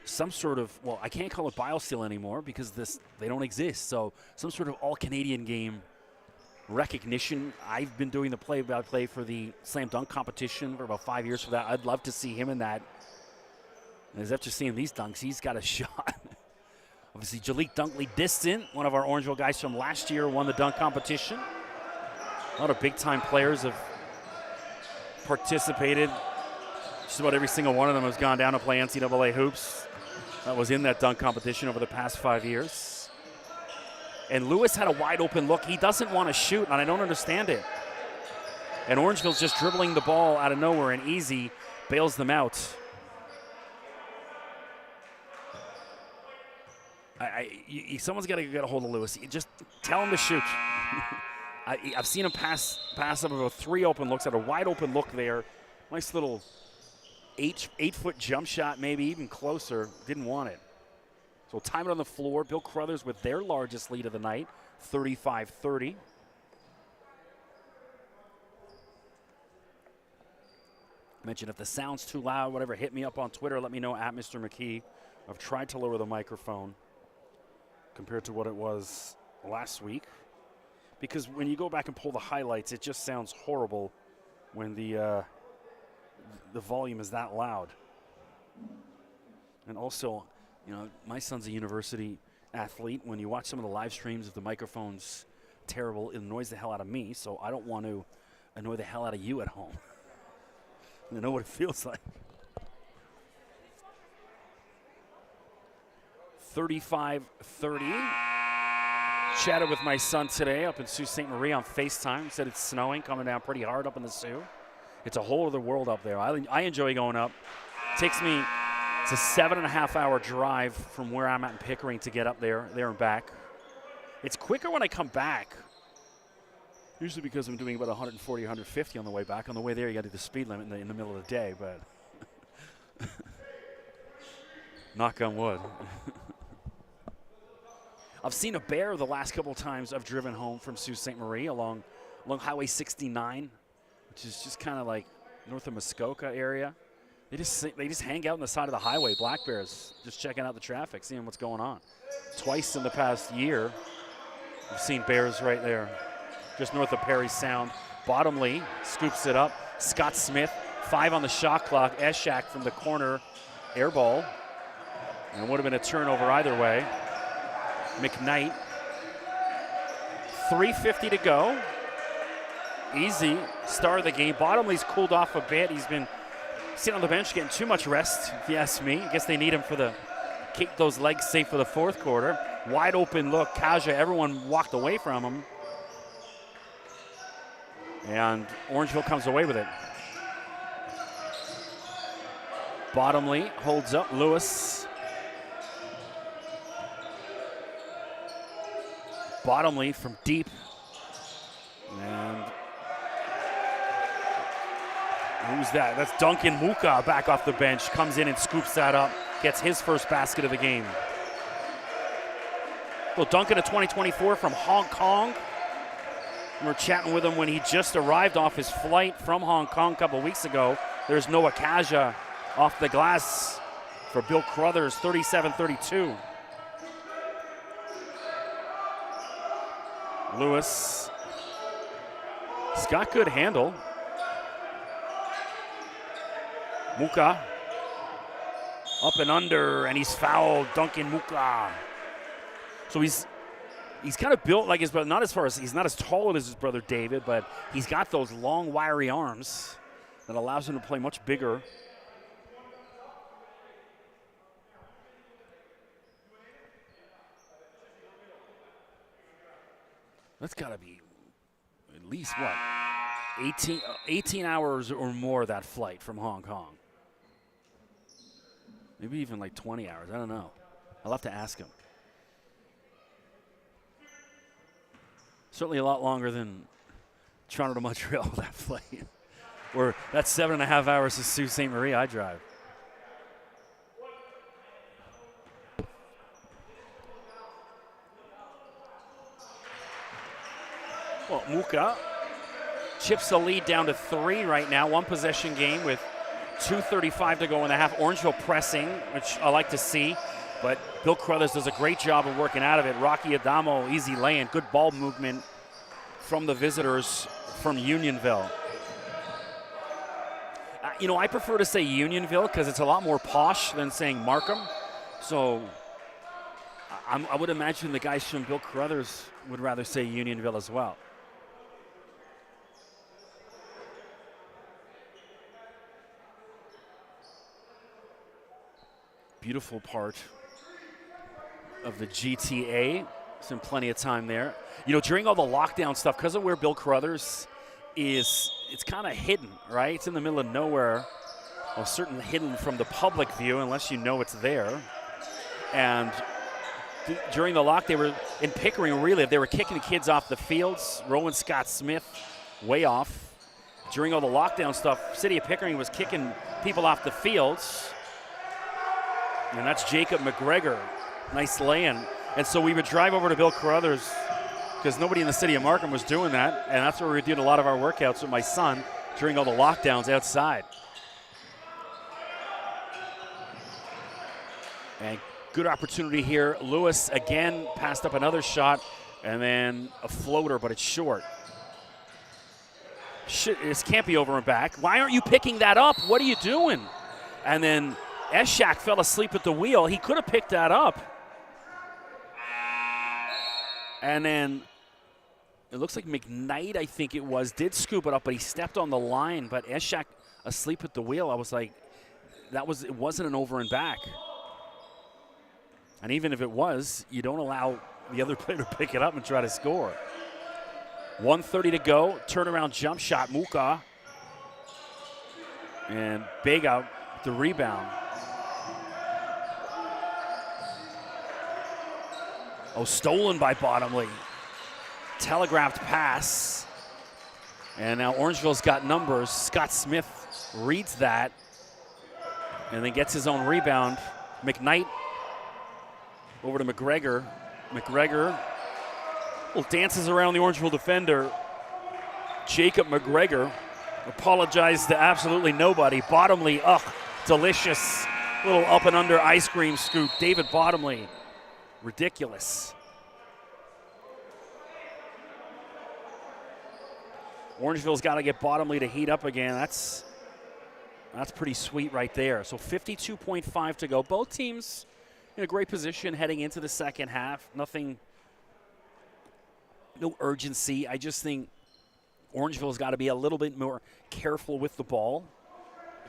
some sort of, well, I can't call it BioSteel anymore because they don't exist. So some sort of all-Canadian game recognition. I've been doing the play-by-play for the slam dunk competition for about 5 years for that. I'd love to see him in that. And as after seeing these dunks, he's got a shot. Obviously, Jalik Dunkley Distant, one of our Orangeville guys from last year, won the dunk competition. A lot of big-time players have participated. Just about every single one of them has gone down to play NCAA hoops. That was in that dunk competition over the past 5 years. And Lewis had a wide open look. He doesn't want to shoot, and I don't understand it. And Orangeville's just dribbling the ball out of nowhere, and Easy bails them out. Someone's got to get a hold of Lewis. Just tell him to shoot. I've seen him pass up about 3 open looks, at a wide open look there. Nice little 8-foot jump shot, maybe even closer. Didn't want it. So time it on the floor. Bill Crothers with their largest lead of the night, 35-30. Mentioned if the sound's too loud, whatever, hit me up on Twitter. Let me know at Mr. McKee. I've tried to lower the microphone compared to what it was last week, because when you go back and pull the highlights, it just sounds horrible when the volume is that loud. And also, you know, my son's a university athlete. When you watch some of the live streams, if the microphone's terrible, it annoys the hell out of me, so I don't want to annoy the hell out of you at home. I know what it feels like. 35-30. Chatted with my son today up in Sault Ste. Marie on FaceTime. Said it's snowing, coming down pretty hard up in the Soo. It's a whole other world up there. I enjoy going up. It's a 7.5-hour drive from where I'm at in Pickering to get up there and back. It's quicker when I come back. Usually because I'm doing about 140, 150 on the way back. On the way there, you got to do the speed limit in the middle of the day, but knock on wood. I've seen a bear the last couple of times I've driven home from Sault Ste. Marie along Highway 69, which is just kind of like north of Muskoka area. They just hang out on the side of the highway, black bears, just checking out the traffic, seeing what's going on. Twice in the past year, I've seen bears right there, just north of Perry Sound. Bottomley scoops it up. Scott Smith, 5 on the shot clock. Eshak from the corner, air ball. And it would have been a turnover either way. McKnight, 3:50 to go. Easy start of the game. Bottomley's cooled off a bit. He's been sitting on the bench getting too much rest, if you ask me. I guess they need him for keep those legs safe for the fourth quarter. Wide open look. Kaja, everyone walked away from him. And Orangeville comes away with it. Bottomley holds up. Lewis. Bottomley from deep. And who's that? That's Duncan Muka back off the bench. Comes in and scoops that up. Gets his first basket of the game. Well, Duncan of 2024 from Hong Kong. We're chatting with him when he just arrived off his flight from Hong Kong a couple weeks ago. There's Noah Kaja off the glass for Bill Crothers, 37-32. Lewis. He's got good handle. Muka. Up and under, and he's fouled. Duncan Muka. So he's kind of built like his brother, he's not as tall as his brother David, but he's got those long, wiry arms that allows him to play much bigger. That's got to be at least, 18 hours or more, that flight from Hong Kong. Maybe even like 20 hours. I don't know. I'll have to ask him. Certainly a lot longer than Toronto to Montreal, that flight. Or that's 7.5 hours to Sault Ste. Marie I drive. Well, Muka chips the lead down to 3 right now. 1 possession game with 2:35 to go in the half. Orangeville pressing, which I like to see. But Bill Crothers does a great job of working out of it. Rocky Adamo, easy lay-in. Good ball movement from the visitors from Unionville. I prefer to say Unionville because it's a lot more posh than saying Markham. So I would imagine the guys from Bill Crothers would rather say Unionville as well. Beautiful part of the GTA. Some plenty of time there. During all the lockdown stuff, because of where Bill Crothers is, it's kind of hidden, right? It's in the middle of nowhere. Well, certainly hidden from the public view unless you know it's there. And during the lock, they were in Pickering, really. They were kicking the kids off the fields. Rowan Scott Smith, way off. During all the lockdown stuff, City of Pickering was kicking people off the fields. And that's Jacob McGregor. Nice lay-in. And so we would drive over to Bill Crothers because nobody in the city of Markham was doing that. And that's where we were doing a lot of our workouts with my son during all the lockdowns outside. And good opportunity here. Lewis again passed up another shot and then a floater, but it's short. Shit, this can't be over and back. Why aren't you picking that up? What are you doing? And then Eshak fell asleep at the wheel. He could have picked that up. And then it looks like McKnight, I think it was, did scoop it up, but he stepped on the line. But Eshak asleep at the wheel, I was like, it wasn't an over and back. And even if it was, you don't allow the other player to pick it up and try to score. 1:30 to go. Turnaround jump shot, Muka. And Bega, the rebound. Oh, stolen by Bottomley. Telegraphed pass. And now Orangeville's got numbers. Scott Smith reads that and then gets his own rebound. McKnight over to McGregor. McGregor dances around the Orangeville defender. Jacob McGregor apologized to absolutely nobody. Bottomley, delicious little up and under ice cream scoop. David Bottomley, ridiculous. Orangeville's got to get Bottomley to heat up again. That's pretty sweet right there. So 52.5 to go. Both teams in a great position heading into the second half. No urgency. I just think Orangeville's got to be a little bit more careful with the ball,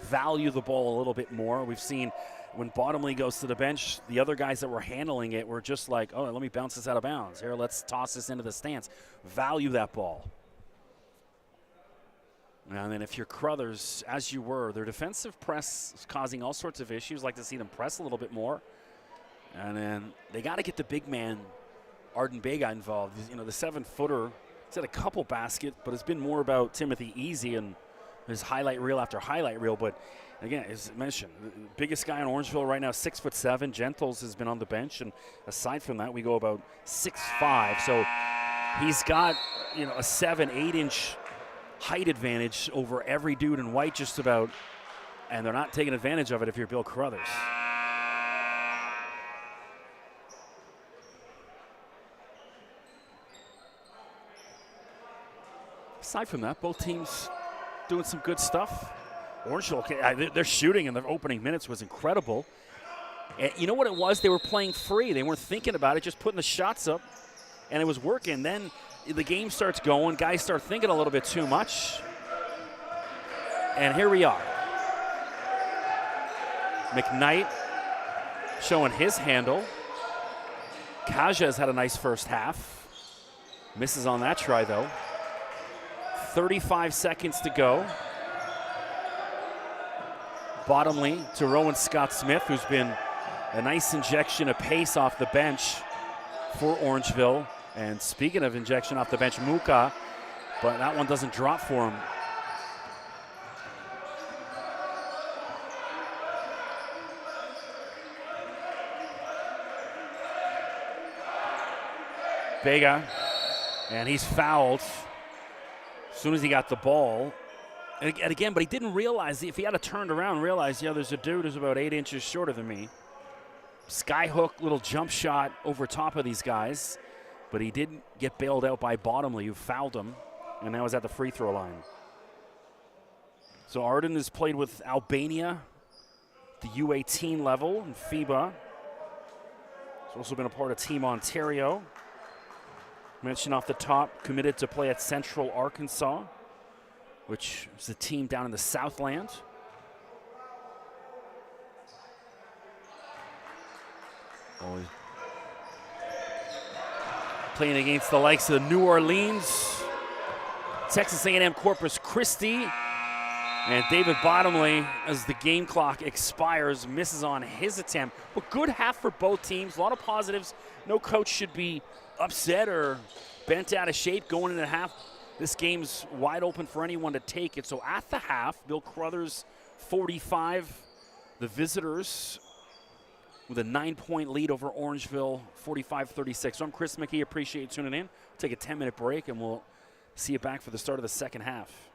value the ball a little bit more. We've seen when Bottomley goes to the bench, the other guys that were handling it were just like, oh, let me bounce this out of bounds. Here, let's toss this into the stance. Value that ball. And then if you're Crothers, as you were, their defensive press is causing all sorts of issues. Like to see them press a little bit more. And then they got to get the big man, Arden Bega, involved. You know, the 7-footer, he's had a couple baskets, but it's been more about Timothy Easy and his highlight reel after highlight reel. But again, as mentioned, the biggest guy in Orangeville right now, 6'7". Gentles has been on the bench, and aside from that, we go about 6'5". So he's got, you know, a 7-8 inch height advantage over every dude in white just about, and they're not taking advantage of it if you're Bill Crothers. Aside from that, both teams doing some good stuff. Orangeville, their shooting in the opening minutes was incredible. And you know what it was? They were playing free. They weren't thinking about it, just putting the shots up, and it was working. Then the game starts going. Guys start thinking a little bit too much. And here we are. McKnight showing his handle. Kaja has had a nice first half. Misses on that try, though. 35 seconds to go. Bottomley to Rowan Scott Smith, who's been a nice injection of pace off the bench for Orangeville. And speaking of injection off the bench, Muka, but that one doesn't drop for him. Bega, and he's fouled as soon as he got the ball. And again, but he didn't realize, if he had turned around and realized, yeah, there's a dude who's about 8 inches shorter than me. Skyhook, little jump shot over top of these guys. But he didn't get bailed out by Bottomley, who fouled him, and now he's at the free throw line. So Arden has played with Albania, the U18 level, in FIBA. He's also been a part of Team Ontario. Mentioned off the top, committed to play at Central Arkansas, which is a team down in the Southland. Playing against the likes of New Orleans, Texas A&M Corpus Christi, And David Bottomley, as the game clock expires, misses on his attempt. But good half for both teams. A lot of positives. No coach should be upset or bent out of shape going into half. This game's wide open for anyone to take it. So at the half, Bill Crothers 45. The visitors with a 9-point lead over Orangeville, 45-36. So I'm Chris McKee. Appreciate you tuning in. We'll take a 10-minute break, and we'll see you back for the start of the second half.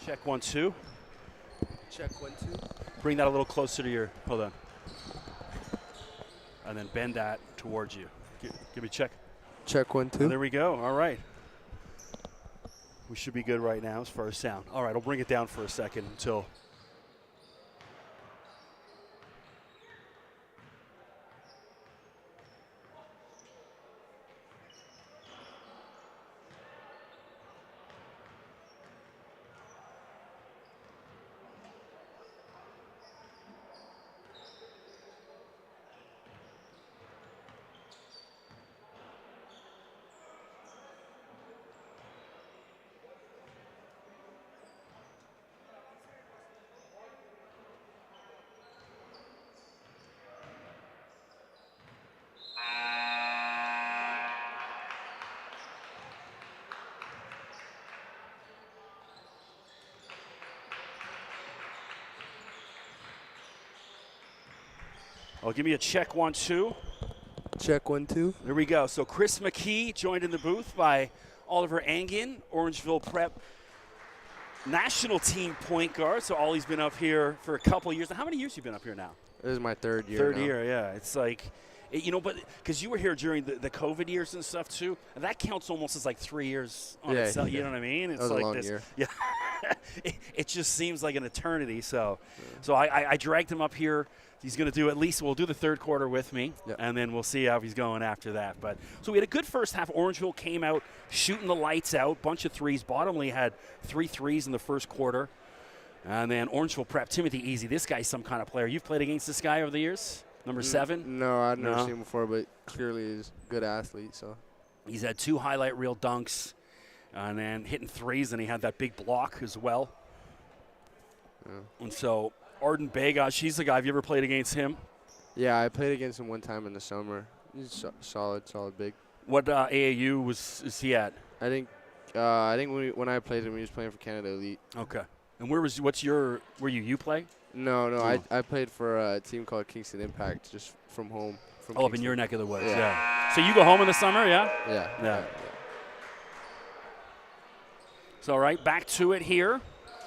Check 1 2.
Check 1 2.
Bring that a little closer to your, hold on. And then bend that towards you. Give me a check.
Check 1 2.
There we go. All right. We should be good right now as far as sound. All right, I'll bring it down for a second until. Oh, give me a check 1 2.
Check 1 2.
There we go. So Chris McKee joined in the booth by Oliver Angen, Orangeville Prep national team point guard. So Ollie's been up here for a couple years. How many years have you been up here now?
This is my third year.
Third
now.
year, yeah. It's like, but because you were here during the COVID years and stuff too, and that counts almost as like 3 years on itself. You know what I mean? It's
that was
like
a long
this.
year.
Yeah. it just seems like an eternity. So I dragged him up here. He's going to do we'll do the third quarter with me, and then we'll see how he's going after that. But so we had a good first half. Orangeville came out shooting the lights out, bunch of threes. Bottomley had 3 threes in the first quarter. And then Orangeville Prep, Timothy Easy. This guy's some kind of player. You've played against this guy over the years? Number 7?
No, I've never seen him before, but clearly he's a good athlete. So
he's had 2 highlight reel dunks and then hitting threes, and he had that big block as well. Yeah. And so Arden Begash, he's the guy. Have you ever played against him?
Yeah, I played against him one time in the summer. He's solid big.
What AAU is he at?
I think when I played him, he was playing for Canada Elite.
Okay. And were you play?
No. I played for a team called Kingston Impact, just from home.
Up in your neck of the woods. Yeah. So you go home in the summer, yeah?
Yeah.
So all right, back to it here.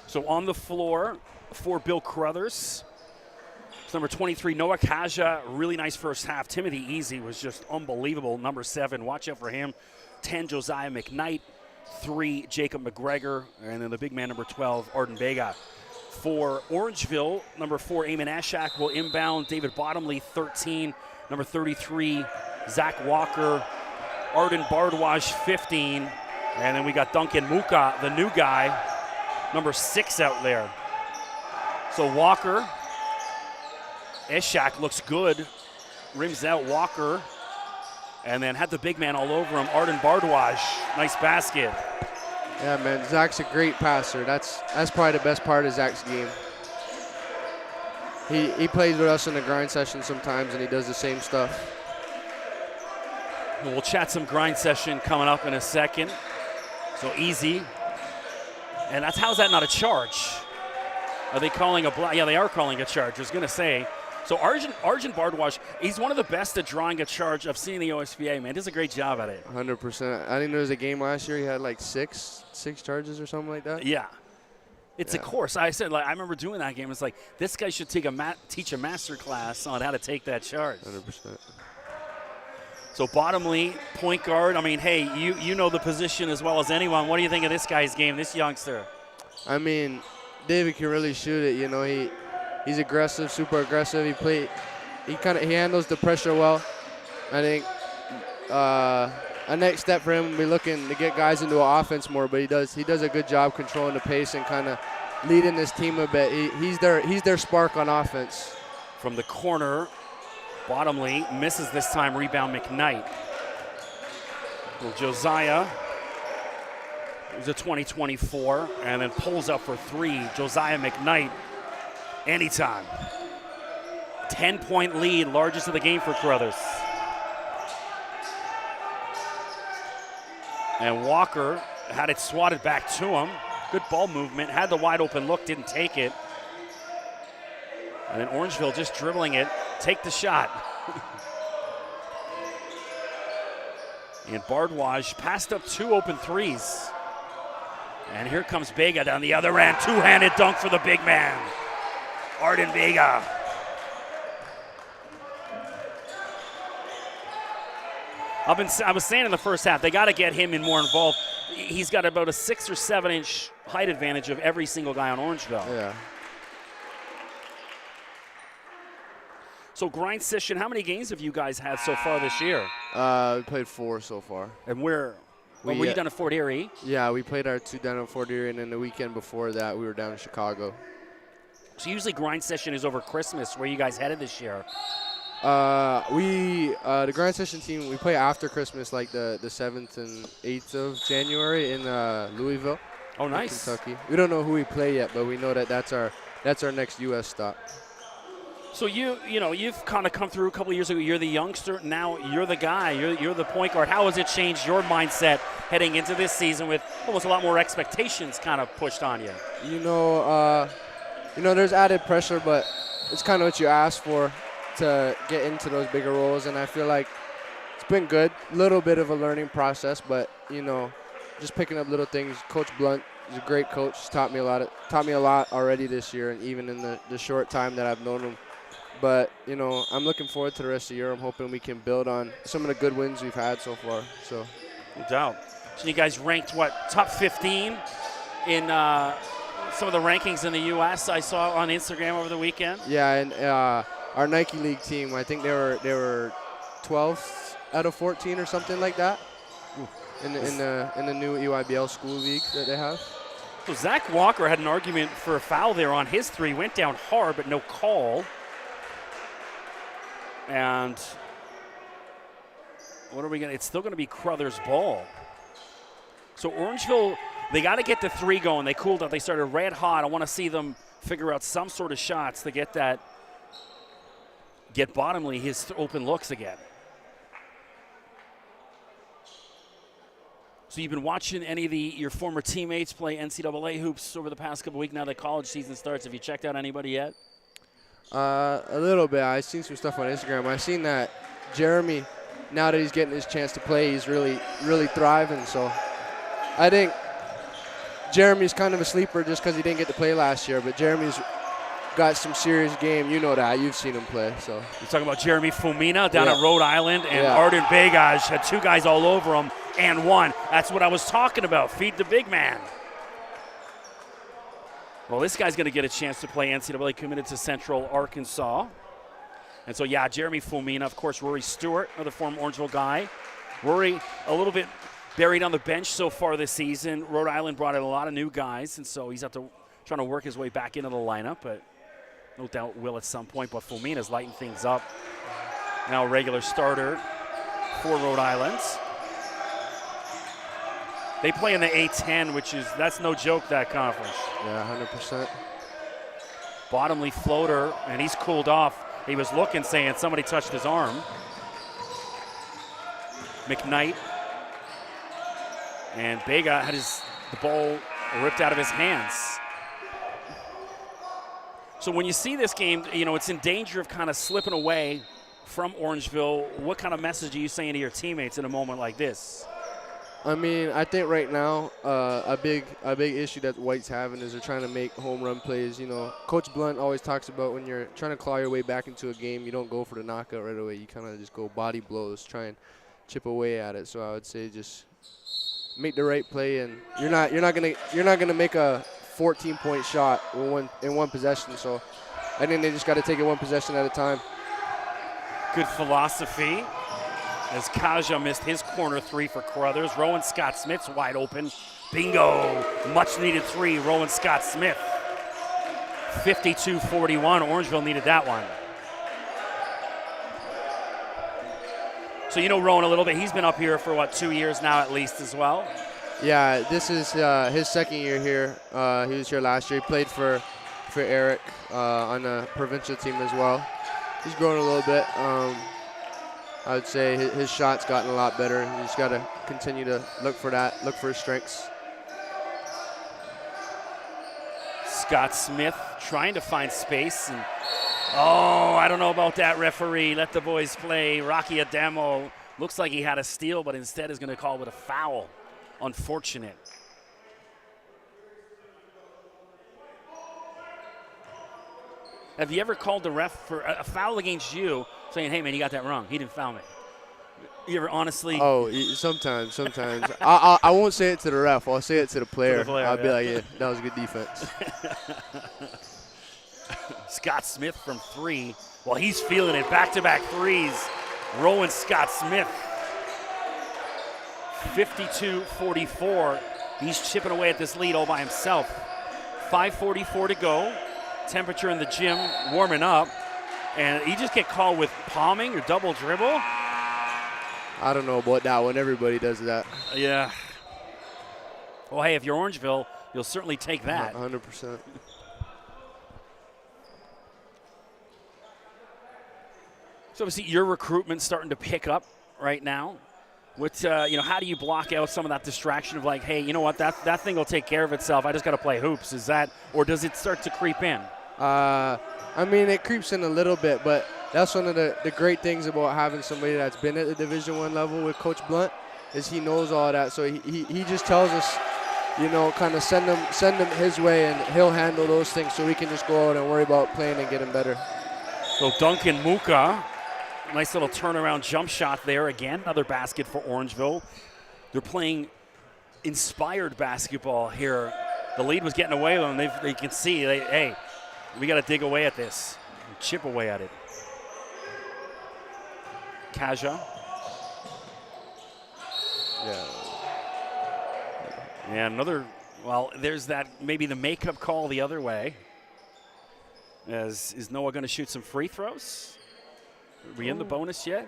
So on the floor for Bill Crothers. It's number 23, Noah Kaja. Really nice first half. Timothy Easy was just unbelievable. Number 7, watch out for him. 10, Josiah McKnight. 3, Jacob McGregor. And then the big man, number 12, Arden Bega. For Orangeville, number 4, Eamon Ashak will inbound. David Bottomley, 13. Number 33, Zach Walker. Arden Bardwaj, 15. And then we got Duncan Muka, the new guy, number 6 out there. So Walker, Eshak looks good, rims out Walker, and then had the big man all over him, Arden Bardwaj. Nice basket.
Yeah, man, Zach's a great passer. That's probably the best part of Zach's game. He plays with us in the grind session sometimes, and he does the same stuff.
We'll chat some grind session coming up in a second. So Easy. And how's that not a charge? Are they calling a block? Yeah, they are calling a charge. I was going to say. So Arjun Bardwaj, he's one of the best at drawing a charge I've seen in the OSBA, man. Does a great job at it.
100%. I think there was a game last year he had like six charges or something like that.
Yeah. It's a course. I said, I remember doing that game. It's like, this guy should teach a master class on how to take that charge.
100%.
So Bottomley, point guard. I mean, hey, you know the position as well as anyone. What do you think of this guy's game, this youngster?
I mean, David can really shoot it. You know, he's aggressive, super aggressive. He handles the pressure well. I think a next step for him will be looking to get guys into an offense more, but he does a good job controlling the pace and kind of leading this team a bit. He's their spark on offense.
From the corner, Bottomley misses this time. Rebound McKnight. Well, Josiah is a 20-24 and then pulls up for 3. Josiah McKnight, anytime. 10-point lead, largest of the game for Crothers. And Walker had it swatted back to him. Good ball movement, had the wide open look, didn't take it. And then Orangeville just dribbling it. Take the shot. And Bardwaj passed up 2 open threes. And here comes Vega down the other end. Two-handed dunk for the big man, Arden Vega. I was saying in the first half, they got to get him more involved. He's got about a 6 or 7 inch height advantage of every single guy on Orangeville.
Yeah.
So grind session, how many games have you guys had so far this year?
We played 4 so far.
And were you down at Fort Erie?
Yeah, we played our 2 down at Fort Erie, and then the weekend before that, we were down in Chicago.
So usually grind session is over Christmas. Where are you guys headed this year?
The grind session team, we play after Christmas, like the 7th and 8th of January in Louisville.
Oh, nice.
Kentucky. We don't know who we play yet, but we know that that's our next U.S. stop.
So you've kind of come through a couple of years ago. You're the youngster. Now you're the guy. You're the point guard. How has it changed your mindset heading into this season with almost a lot more expectations kind of pushed on you?
There's added pressure, but it's kind of what you ask for to get into those bigger roles, and I feel like it's been good. A little bit of a learning process, but just picking up little things. Coach Blunt is a great coach. He's taught me a lot already this year, and even in the short time that I've known him. But I'm looking forward to the rest of the year. I'm hoping we can build on some of the good wins we've had so far. So,
no doubt. So you guys ranked top 15 in some of the rankings in the U.S. I saw on Instagram over the weekend.
Yeah, and our Nike League team, I think they were 12th out of 14 or something like that in the new EYBL school league that they have.
So Zach Walker had an argument for a foul there on his 3. Went down hard, but no call. And what are we going to – it's still going to be Crothers' ball. So Orangeville, they got to get the 3 going. They cooled up. They started red hot. I want to see them figure out some sort of shots to get Bottomley his open looks again. So you've been watching any of your former teammates play NCAA hoops over the past couple of weeks now that college season starts. Have you checked out anybody yet?
A little bit. I've seen some stuff on Instagram. I've seen that Jeremy, now that he's getting his chance to play, he's really, really thriving. So I think Jeremy's kind of a sleeper just because he didn't get to play last year. But Jeremy's got some serious game. You know that. You've seen him play. So
you're talking about Jeremy Fumina down at Rhode Island, and Arden Begaj had 2 guys all over him and 1. That's what I was talking about. Feed the big man. Well, this guy's going to get a chance to play NCAA, committed to Central Arkansas. And so, Jeremy Fumina, of course, Rory Stewart, another former Orangeville guy. Rory, a little bit buried on the bench so far this season. Rhode Island brought in a lot of new guys, and so he's trying to work his way back into the lineup, but no doubt will at some point. But Fumina's lighting things up. Now a regular starter for Rhode Island. They play in the A-10, that's no joke, that conference.
Yeah, 100%.
Bottomley floater, and he's cooled off. He was looking, saying somebody touched his arm. McKnight. And Bega had the ball ripped out of his hands. So when you see this game, it's in danger of kind of slipping away from Orangeville. What kind of message are you saying to your teammates in a moment like this?
I mean, I think right now a big issue that White's having is they're trying to make home run plays. Coach Blunt always talks about when you're trying to claw your way back into a game, you don't go for the knockout right away. You kind of just go body blows, try and chip away at it. So I would say just make the right play, and you're not gonna make a 14-point shot in one possession. So I think they just got to take it one possession at a time.
Good philosophy. As Kaja missed his corner 3 for Crothers. Rowan Scott-Smith's wide open. Bingo! Much needed 3, Rowan Scott-Smith. 52-41, Orangeville needed that one. So Rowan a little bit. He's been up here for, 2 years now at least as well?
Yeah, this is his second year here. He was here last year. He played for Eric on the Provincial team as well. He's grown a little bit. I would say his shot's gotten a lot better. He's got to continue to look for his strengths.
Scott Smith trying to find space. And I don't know about that, referee. Let the boys play. Rocky Adamo looks like he had a steal, but instead is going to call it a foul. Unfortunate. Have you ever called the ref for a foul against you, saying, "Hey man, you got that wrong. He didn't foul me"? You ever honestly?
Oh, sometimes. I won't say it to the ref. I'll say it to the player. I'll be like, yeah, that was a good defense.
Scott Smith from 3. Well, he's feeling it. Back-to-back threes. Rowan Scott Smith. 52-44. He's chipping away at this lead all by himself. 5:44 to go. Temperature in the gym warming up. And you just get called with palming or double dribble.
I don't know about that one. Everybody does that.
Yeah. Well, hey, if you're Orangeville, you'll certainly take that.
100%.
So obviously your recruitment's starting to pick up right now. What, how do you block out some of that distraction of like, hey, you know what, that thing will take care of itself. I just got to play hoops. Is that, or does it start to creep in?
I mean, it creeps in a little bit, but that's one of the great things about having somebody that's been at the Division I level with Coach Blunt is he knows all that. So he just tells us, kind of send him his way, and he'll handle those things so we can just go out and worry about playing and getting better.
So Duncan Muka, nice little turnaround jump shot there. Again, another basket for Orangeville. They're playing inspired basketball here. The lead was getting away with them. They can see, hey, we got to dig away at this, chip away at it. Kaja.
Yeah.
And another, well, there's that, maybe the makeup call the other way. Is Noah going to shoot some free throws? Are we in the bonus yet?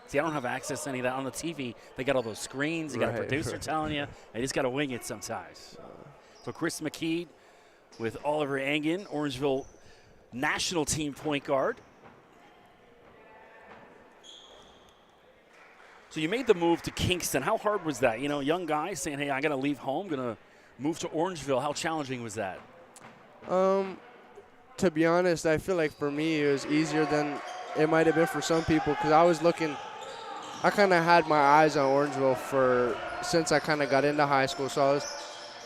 See, I don't have access to any of that on the TV. They got all those screens. You got a producer telling you. You just got to wing it sometimes. So Chris McKee with Oliver Engen, Orangeville national team point guard. So you made the move to Kingston. How hard was that? Young guy saying, hey, I got to leave home, going to move to Orangeville. How challenging was that?
To be honest, I feel like for me it was easier than it might have been for some people because I kind of had my eyes on Orangeville since I kind of got into high school. So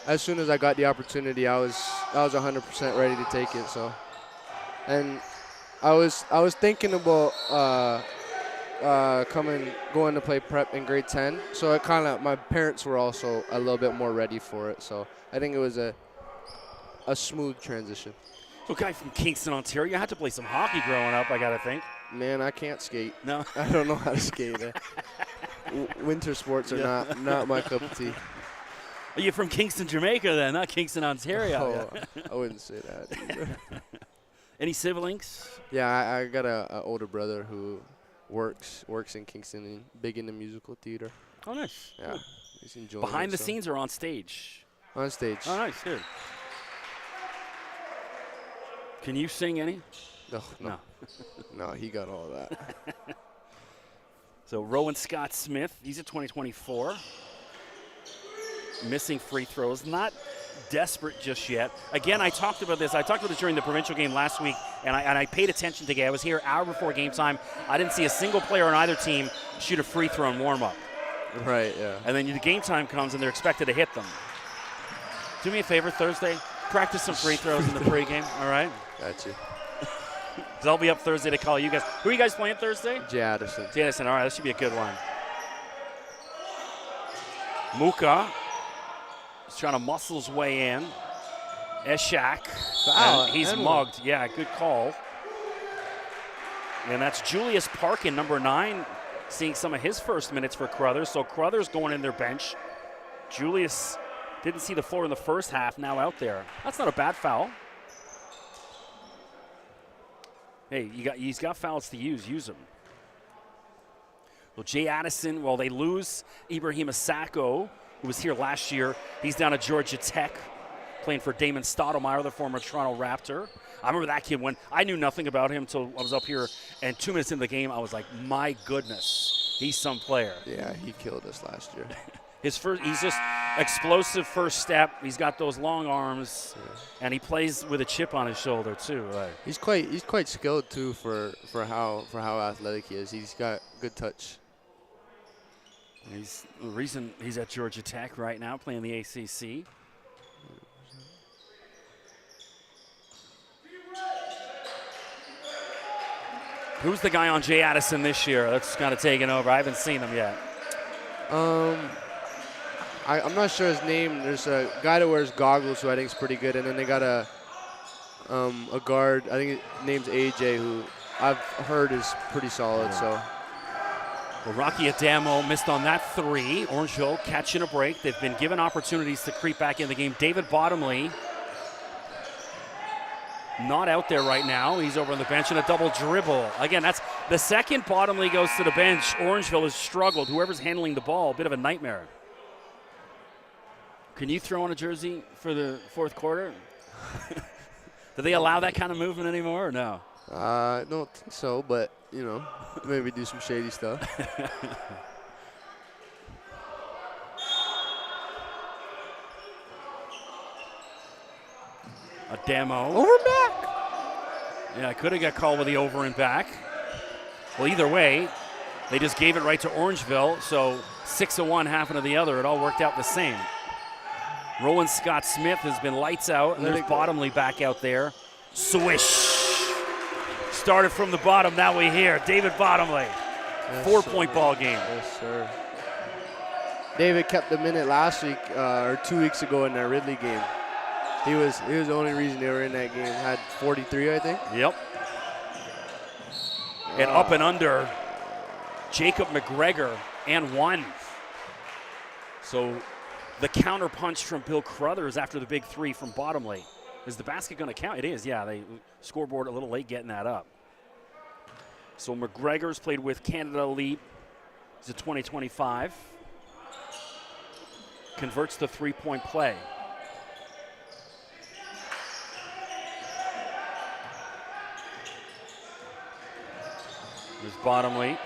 as soon as I got the opportunity, I was 100% ready to take it. So, and I was thinking about going to play prep in grade 10. So it my parents were also a little bit more ready for it. So I think it was a smooth transition.
So guy from Kingston, Ontario, you had to play some hockey growing up, I got to think.
Man, I can't skate.
No?
I don't know how to skate. Winter sports are not my cup of tea.
Are you from Kingston, Jamaica then, not Kingston, Ontario?
Oh, I wouldn't say that either.
Any siblings?
Yeah, I got an older brother who works in Kingston and big into musical theater.
Oh, nice.
Yeah,
cool.
He's enjoying
Behind the scenes or on stage?
On stage.
Oh, nice, good. Can you sing any?
No. No, he got all that.
So Rowan Scott Smith, he's a 2024. Missing free throws, not desperate just yet. Again, I talked about this during the Provincial game last week, and I paid attention to game. I was here hour before game time. I didn't see a single player on either team shoot a free throw in warm-up.
Right, yeah.
And then the game time comes, and they're expected to hit them. Do me a favor Thursday. Practice some free throws in the pregame, all right?
Got you.
So I'll be up Thursday to call you guys. Who are you guys playing Thursday?
Jay Addison.
All right, that should be a good one. Muka is trying to muscle his way in. Eshak. And he's mugged. Yeah, good call. And that's Julius Parkin, number 9, seeing some of his first minutes for Crothers. So Crothers going in their bench. Julius didn't see the floor in the first half, now out there. That's not a bad foul. Hey, he's got fouls to use them. Well, Jay Addison, well, they lose Ibrahim Asako, who was here last year. He's down at Georgia Tech, playing for Damon Stottlemyre, the former Toronto Raptor. I remember that kid when I knew nothing about him until I was up here, and 2 minutes into the game, I was like, my goodness, he's some player.
Yeah, he killed us last year.
He's just explosive first step. He's got those long arms, and he plays with a chip on his shoulder too. Right?
He's quite skilled too for how athletic he is. He's got good touch.
He's the reason he's at Georgia Tech right now, playing the ACC. Who's the guy on Jay Addison this year that's kind of taking over? I haven't seen him yet.
I'm not sure his name. There's a guy that wears goggles who I think is pretty good, and then they got a guard. I think his name's AJ, who I've heard is pretty solid.
Yeah.
So.
Well, Rocky Adamo missed on that 3. Orangeville catching a break. They've been given opportunities to creep back in the game. David Bottomley not out there right now. He's over on the bench and a double dribble. Again, that's the second Bottomley goes to the bench. Orangeville has struggled. Whoever's handling the ball, a bit of a nightmare. Can you throw on a jersey for the fourth quarter? Do they allow that kind of movement anymore or no?
I don't think so, but, you know, maybe do some shady stuff.
Adamo.
Over and back.
Yeah, I could have got called with the over and back. Well, either way, they just gave it right to Orangeville, so 6 of one, half of the other. It all worked out the same. Rowan Scott Smith has been lights out, and there's Bottomley back out there. Swish. Started from the bottom, now we hear David Bottomley. Yes, 4-point ball game.
Yes, sir. David kept the minute last week or 2 weeks ago in that Ridley game. He was the only reason they were in that game. Had 43, I think.
Yep. And up and under, Jacob McGregor and 1. So the counter punch from Bill Crothers after the big 3 from Bottomley. Is the basket going to count? It is, yeah. They scoreboard a little late getting that up. So McGregor's played with Canada Elite. He's a 2025. Converts the 3-point play. There's Bottomley.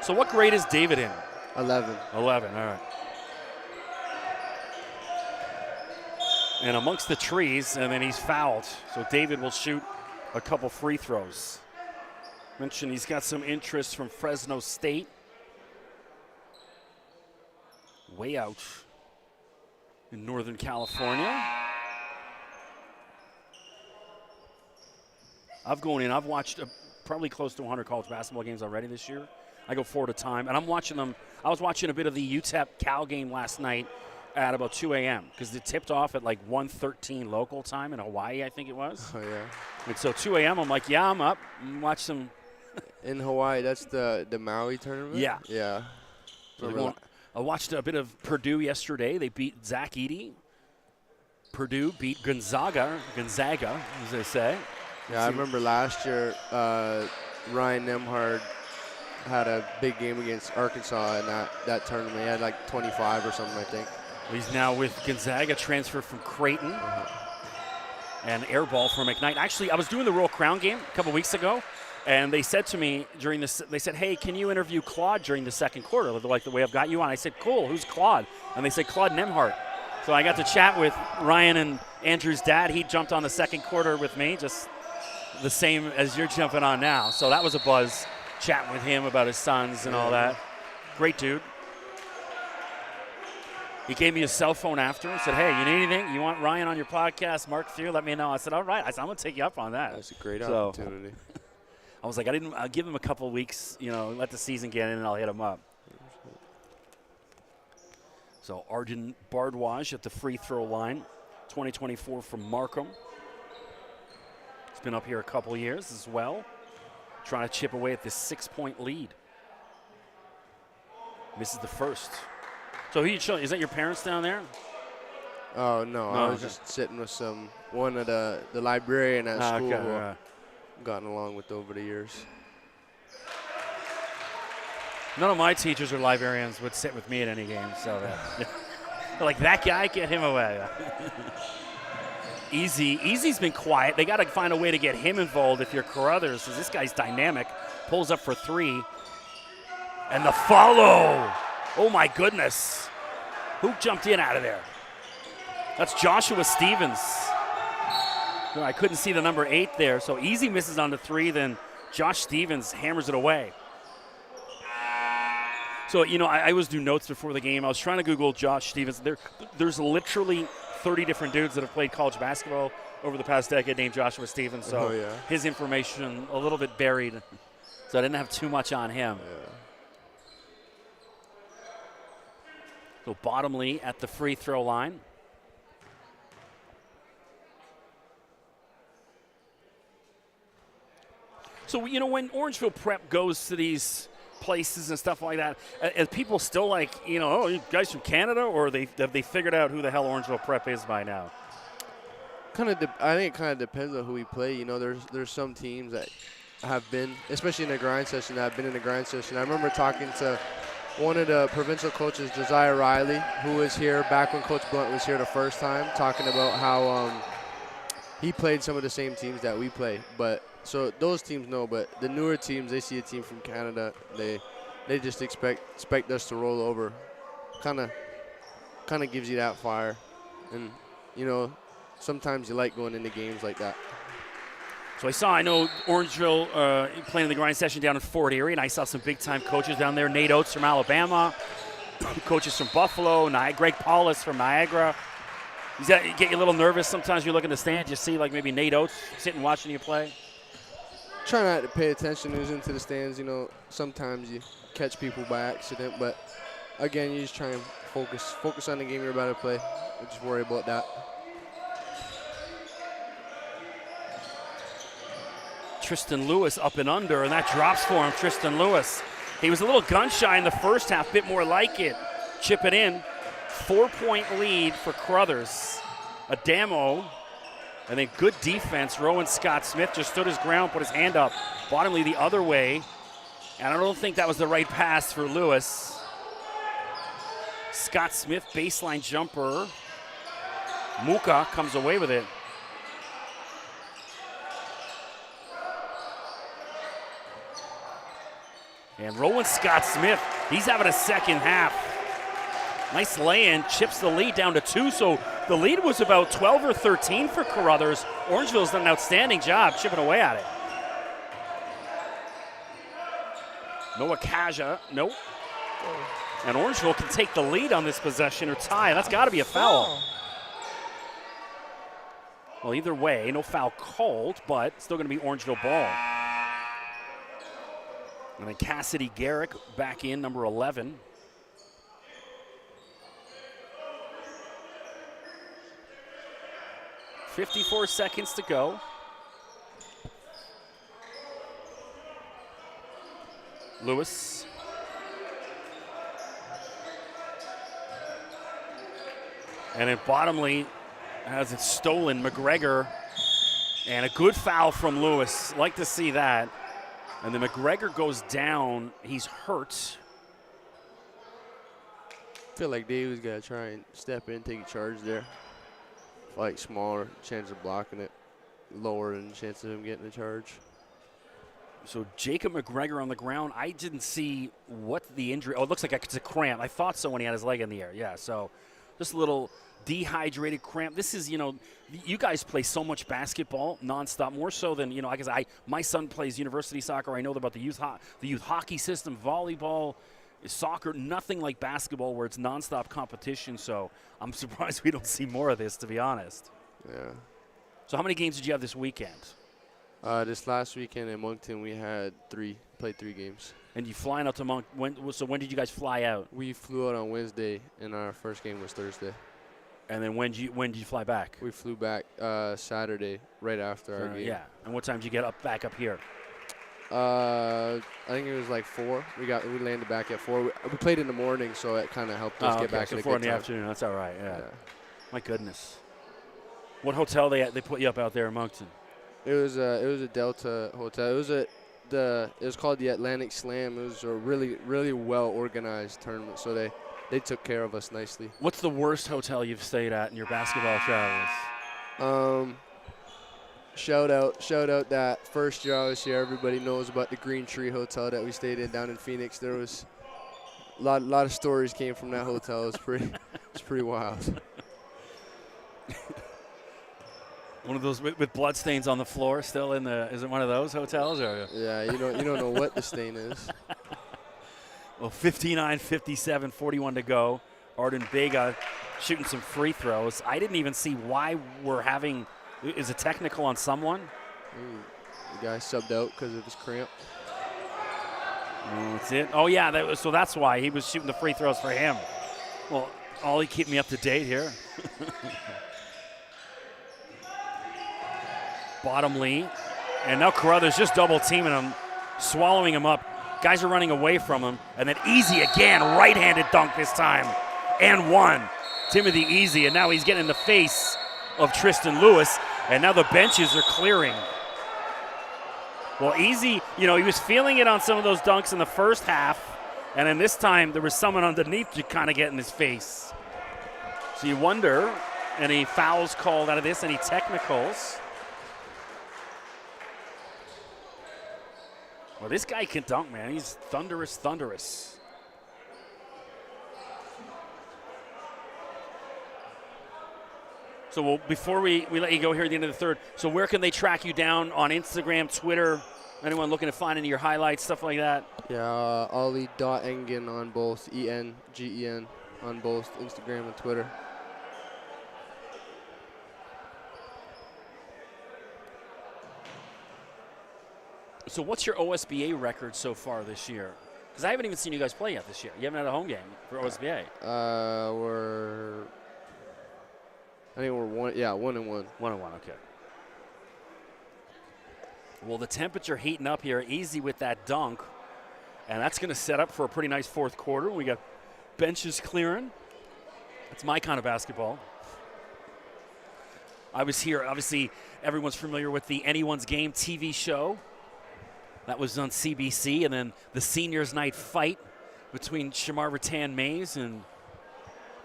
So what grade is David in?
11.
11, all right. And amongst the trees, and then he's fouled. So David will shoot a couple free throws. Mentioned he's got some interest from Fresno State. Way out in Northern California. I've watched probably close to 100 college basketball games already this year. I go 4 at a time, and I'm watching them. I was watching a bit of the UTEP Cal game last night at about 2 a.m. because it tipped off at like 1:13 local time in Hawaii, I think it was.
Oh, yeah.
And so 2 a.m., I'm like, yeah, I'm up. And watch some.
In Hawaii, that's the Maui tournament?
Yeah.
Yeah.
So I watched a bit of Purdue yesterday. They beat Zach Edey. Purdue beat Gonzaga, as they say.
Yeah, I remember last year Ryan Nemhard had a big game against Arkansas in that tournament. He had like 25 or something, I think.
He's now with Gonzaga, transfer from Creighton. And air ball from McKnight. Actually, I was doing the Royal Crown game a couple weeks ago, and they said to me during this, they said, hey, can you interview Claude during the second quarter, like the way I've got you on? I said, cool, who's Claude? And they said, Claude Nemhart. So I got to chat with Ryan and Andrew's dad. He jumped on the second quarter with me, just the same as you're jumping on now. So that was a buzz, chatting with him about his sons and all that. Great dude. He gave me his cell phone after and said, hey, you need anything? You want Ryan on your podcast? Mark Fear, let me know. I said, all right. I said, I'm going to take you up on that.
That's a great opportunity.
I was like, I'll give him a couple of weeks, let the season get in and I'll hit him up. So Arjun Bardwaj at the free throw line, 2024 from Markham. He's been up here a couple of years as well, trying to chip away at this 6-point lead. Misses the first. So is that your parents down there?
Oh, no. I was just sitting with one of the librarian at school who I've gotten along with over the years.
None of my teachers or librarians would sit with me at any game. So they're like, that guy, get him away. Easy's been quiet. They got to find a way to get him involved if you're Crothers, because this guy's dynamic. Pulls up for 3. And the follow. Oh, my goodness. Who jumped in out of there? That's Joshua Stevens. I couldn't see the number 8 there. So Easy misses on the 3, then Josh Stevens hammers it away. So, I always do notes before the game. I was trying to Google Josh Stevens. There's literally 30 different dudes that have played college basketball over the past decade named Joshua Stevens. So his information a little bit buried. So I didn't have too much on him.
Yeah.
So Bottomley at the free throw line. So, when Orangeville Prep goes to these places and stuff like that, are people still like, oh, you guys from Canada, or have they figured out who the hell Orangeville Prep is by now?
I think it kind of depends on who we play. There's some teams that have been, especially in the grind session, that have been in the grind session. I remember talking to one of the provincial coaches, Josiah Riley, who was here back when Coach Blunt was here the first time, talking about how he played some of the same teams that we play. But so those teams know, but the newer teams, they see a team from Canada, they just expect us to roll over. Kind of gives you that fire, and sometimes you like going into games like that.
So I know Orangeville playing in the grind session down in Fort Erie, and I saw some big-time coaches down there. Nate Oates from Alabama, coaches from Buffalo, Greg Paulus from Niagara. Does that get you a little nervous sometimes? You look in the stands, you see like maybe Nate Oates sitting watching you play?
Try not to pay attention who's into the stands. Sometimes you catch people by accident, but again, you just try and focus on the game you're about to play. Don't just worry about that.
Tristan Lewis up and under, and that drops for him. Tristan Lewis. He was a little gun shy in the first half, bit more like it. Chip it in. 4-point lead for Crothers. Adamo, and then good defense. Rowan Scott Smith just stood his ground, put his hand up. Bottomley the other way, and I don't think that was the right pass for Lewis. Scott Smith, baseline jumper. Muka comes away with it. And Rowan Scott Smith, he's having a second half. Nice lay-in, chips the lead down to 2. So the lead was about 12 or 13 for Crothers. Orangeville's done an outstanding job chipping away at it. Noah Kaja, nope. And Orangeville can take the lead on this possession or tie. That's got to be a foul. Well, either way, no foul called, but still going to be Orangeville ball. And then Cassidy Garrick back in, number 11. .54 seconds to go. Lewis. And then Bottomley has it stolen. McGregor. And a good foul from Lewis. Like to see that. And then McGregor goes down. He's hurt.
I feel like David's got to try and step in, take a charge there. Like smaller, chance of blocking it, lower in chance of him getting a charge.
So Jacob McGregor on the ground. I didn't see what the injury. Oh, it looks like it's a cramp. I thought so when he had his leg in the air. Yeah, so just a little dehydrated cramp. This is, you guys play so much basketball nonstop, more so than, I guess my son plays university soccer. I know about the youth hockey system, volleyball, soccer, nothing like basketball where it's nonstop competition. So I'm surprised we don't see more of this, to be honest.
Yeah.
So how many games did you have this weekend?
This last weekend in Moncton, we had played 3 games. And
you flying out to Moncton? So when did you guys fly out?
We flew out on Wednesday, and our first game was Thursday.
And then when did you fly back?
We flew back Saturday, right after our game.
Yeah. And what time did you get back up here?
I think it was like 4. We landed back at 4. We played in the morning, so it kind of helped us get back
so
at a
4
good
in the
time.
afternoon. That's all right. Yeah. My goodness. What hotel they put you up out there in Moncton?
It was a Delta hotel. It was called the Atlantic Slam. It was a really, really well organized tournament. So they took care of us nicely.
What's the worst hotel you've stayed at in your basketball travels?
Shout out that first year I was here, everybody knows about the Green Tree Hotel that we stayed in down in Phoenix. There was a lot of stories came from that hotel. It's pretty wild.
One of those with bloodstains on the floor still is it one of those hotels? Or?
Yeah, you don't know what the stain is.
Well, 59-57, 41 to go. Arden Vega shooting some free throws. I didn't even see why we're having – is it technical on someone?
The guy subbed out because of his cramp.
That's it. Oh, yeah, so that's why he was shooting the free throws for him. Well, Ollie, keep me up to date here. Bottomley. And now Crothers just double teaming him, swallowing him up. Guys are running away from him. And then Easy again, right-handed dunk this time. And one. Timothy Easy, and now he's getting in the face of Tristan Lewis. And now the benches are clearing. Well, Easy, he was feeling it on some of those dunks in the first half. And then this time there was someone underneath to kind of get in his face. So you wonder, any fouls called out of this, any technicals? Well, this guy can dunk, man. He's thunderous. So before we let you go here at the end of the third, so where can they track you down on Instagram, Twitter? Anyone looking to find any of your highlights, stuff like that?
Yeah, Ollie.Engen on both, E-N-G-E-N on both Instagram and Twitter.
So what's your OSBA record so far this year? Because I haven't even seen you guys play yet this year. You haven't had a home game for OSBA.
I think we're 1-1.
1-1, okay. Well, the temperature heating up here, Easy with that dunk. And that's going to set up for a pretty nice fourth quarter. We got benches clearing. That's my kind of basketball. I was here, obviously, everyone's familiar with the Anyone's Game TV show. That was on CBC, and then the seniors' night fight between Shamar Rattan-Mays and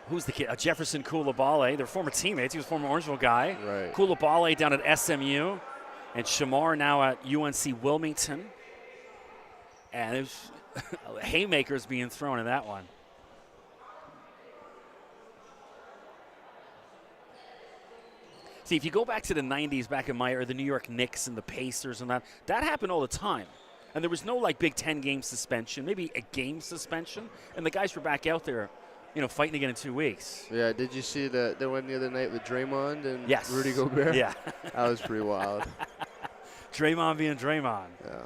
who's the kid? Jefferson Koulibaly. They're former teammates. He was a former Orangeville guy.
Right.
Koulibaly down at SMU, and Shamar now at UNC Wilmington. And there's haymakers being thrown in that one. See, if you go back to the 90s, back in the New York Knicks and the Pacers and that happened all the time. And there was no, Big Ten game suspension, maybe a game suspension. And the guys were back out there, fighting again in 2 weeks.
Yeah, did you see the one the other night with Draymond and
yes.
Rudy Gobert?
Yeah.
That was pretty wild.
Draymond being Draymond.
Yeah.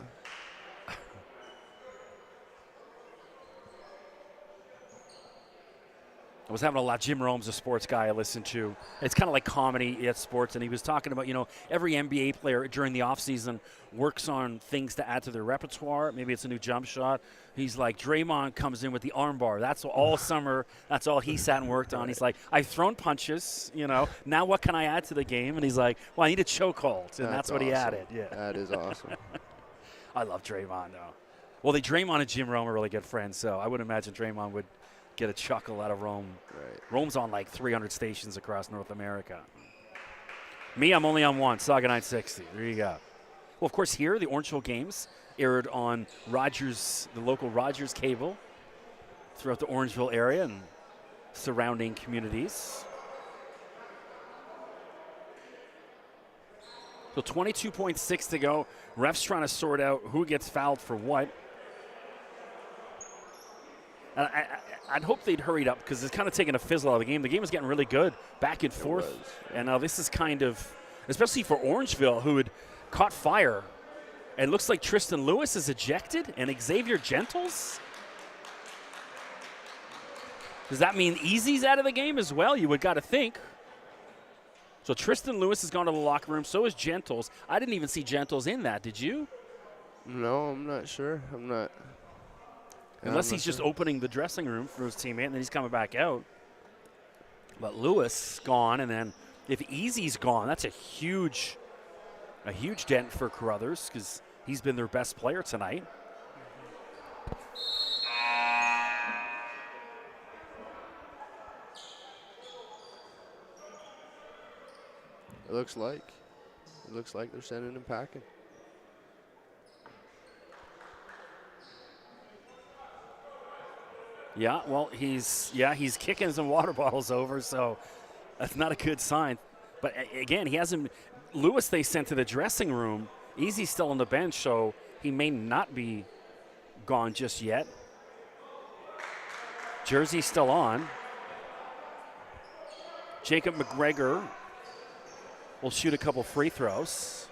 I was having a lot. Jim Rome's a sports guy I listen to. It's kind of like comedy at sports, and he was talking about, every NBA player during the offseason works on things to add to their repertoire. Maybe it's a new jump shot. He's like, Draymond comes in with the arm bar. That's all summer. That's all he sat and worked on. He's like, I've thrown punches, Now what can I add to the game? And he's like, well, I need a chokehold, and that's what he added. Yeah,
that is awesome.
I love Draymond, though. Well, Draymond and Jim Rome are really good friends, so I would imagine Draymond would get a chuckle out of Rome.
Right.
Rome's on 300 stations across North America. Me, I'm only on one, Saga 960. There you go. Well, of course, here, the Orangeville games aired on Rogers, the local Rogers cable throughout the Orangeville area and surrounding communities. So 22.6 to go. Refs trying to sort out who gets fouled for what. I'd hope they'd hurried up because it's kind of taking a fizzle out of the game. The game was getting really good, back and forth. And now this is kind of, especially for Orangeville, who had caught fire. And it looks like Tristan Lewis is ejected and Xavier Gentles. Does that mean Easy's out of the game as well? You would got to think. So Tristan Lewis has gone to the locker room. So is Gentles. I didn't even see Gentles in that. Did you?
No, I'm not sure. I'm not.
Unless he's just opening the dressing room for his teammate, and then he's coming back out. But Lewis gone, and then if Easy's gone, that's a huge dent for Crothers because he's been their best player tonight.
It looks like they're sending him packing.
Yeah, well, he's kicking some water bottles over, so that's not a good sign. But again, he hasn't. Lewis they sent to the dressing room. Easy's still on the bench, so he may not be gone just yet. Jersey still on. Jacob McGregor will shoot a couple free throws.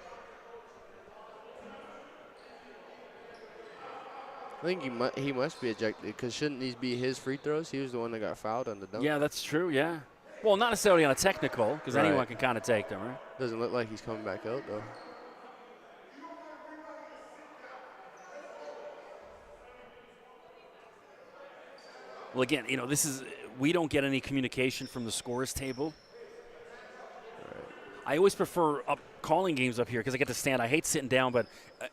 I think he must be ejected because shouldn't these be his free throws? He was the one that got fouled on the dunk.
Yeah, that's true, yeah. Well, not necessarily on a technical because
Right.
anyone can kind of take them, right?
Doesn't look like he's coming back out, though.
Well, again, you know, we don't get any communication from the scores table. I always prefer calling games up here because I get to stand. I hate sitting down, but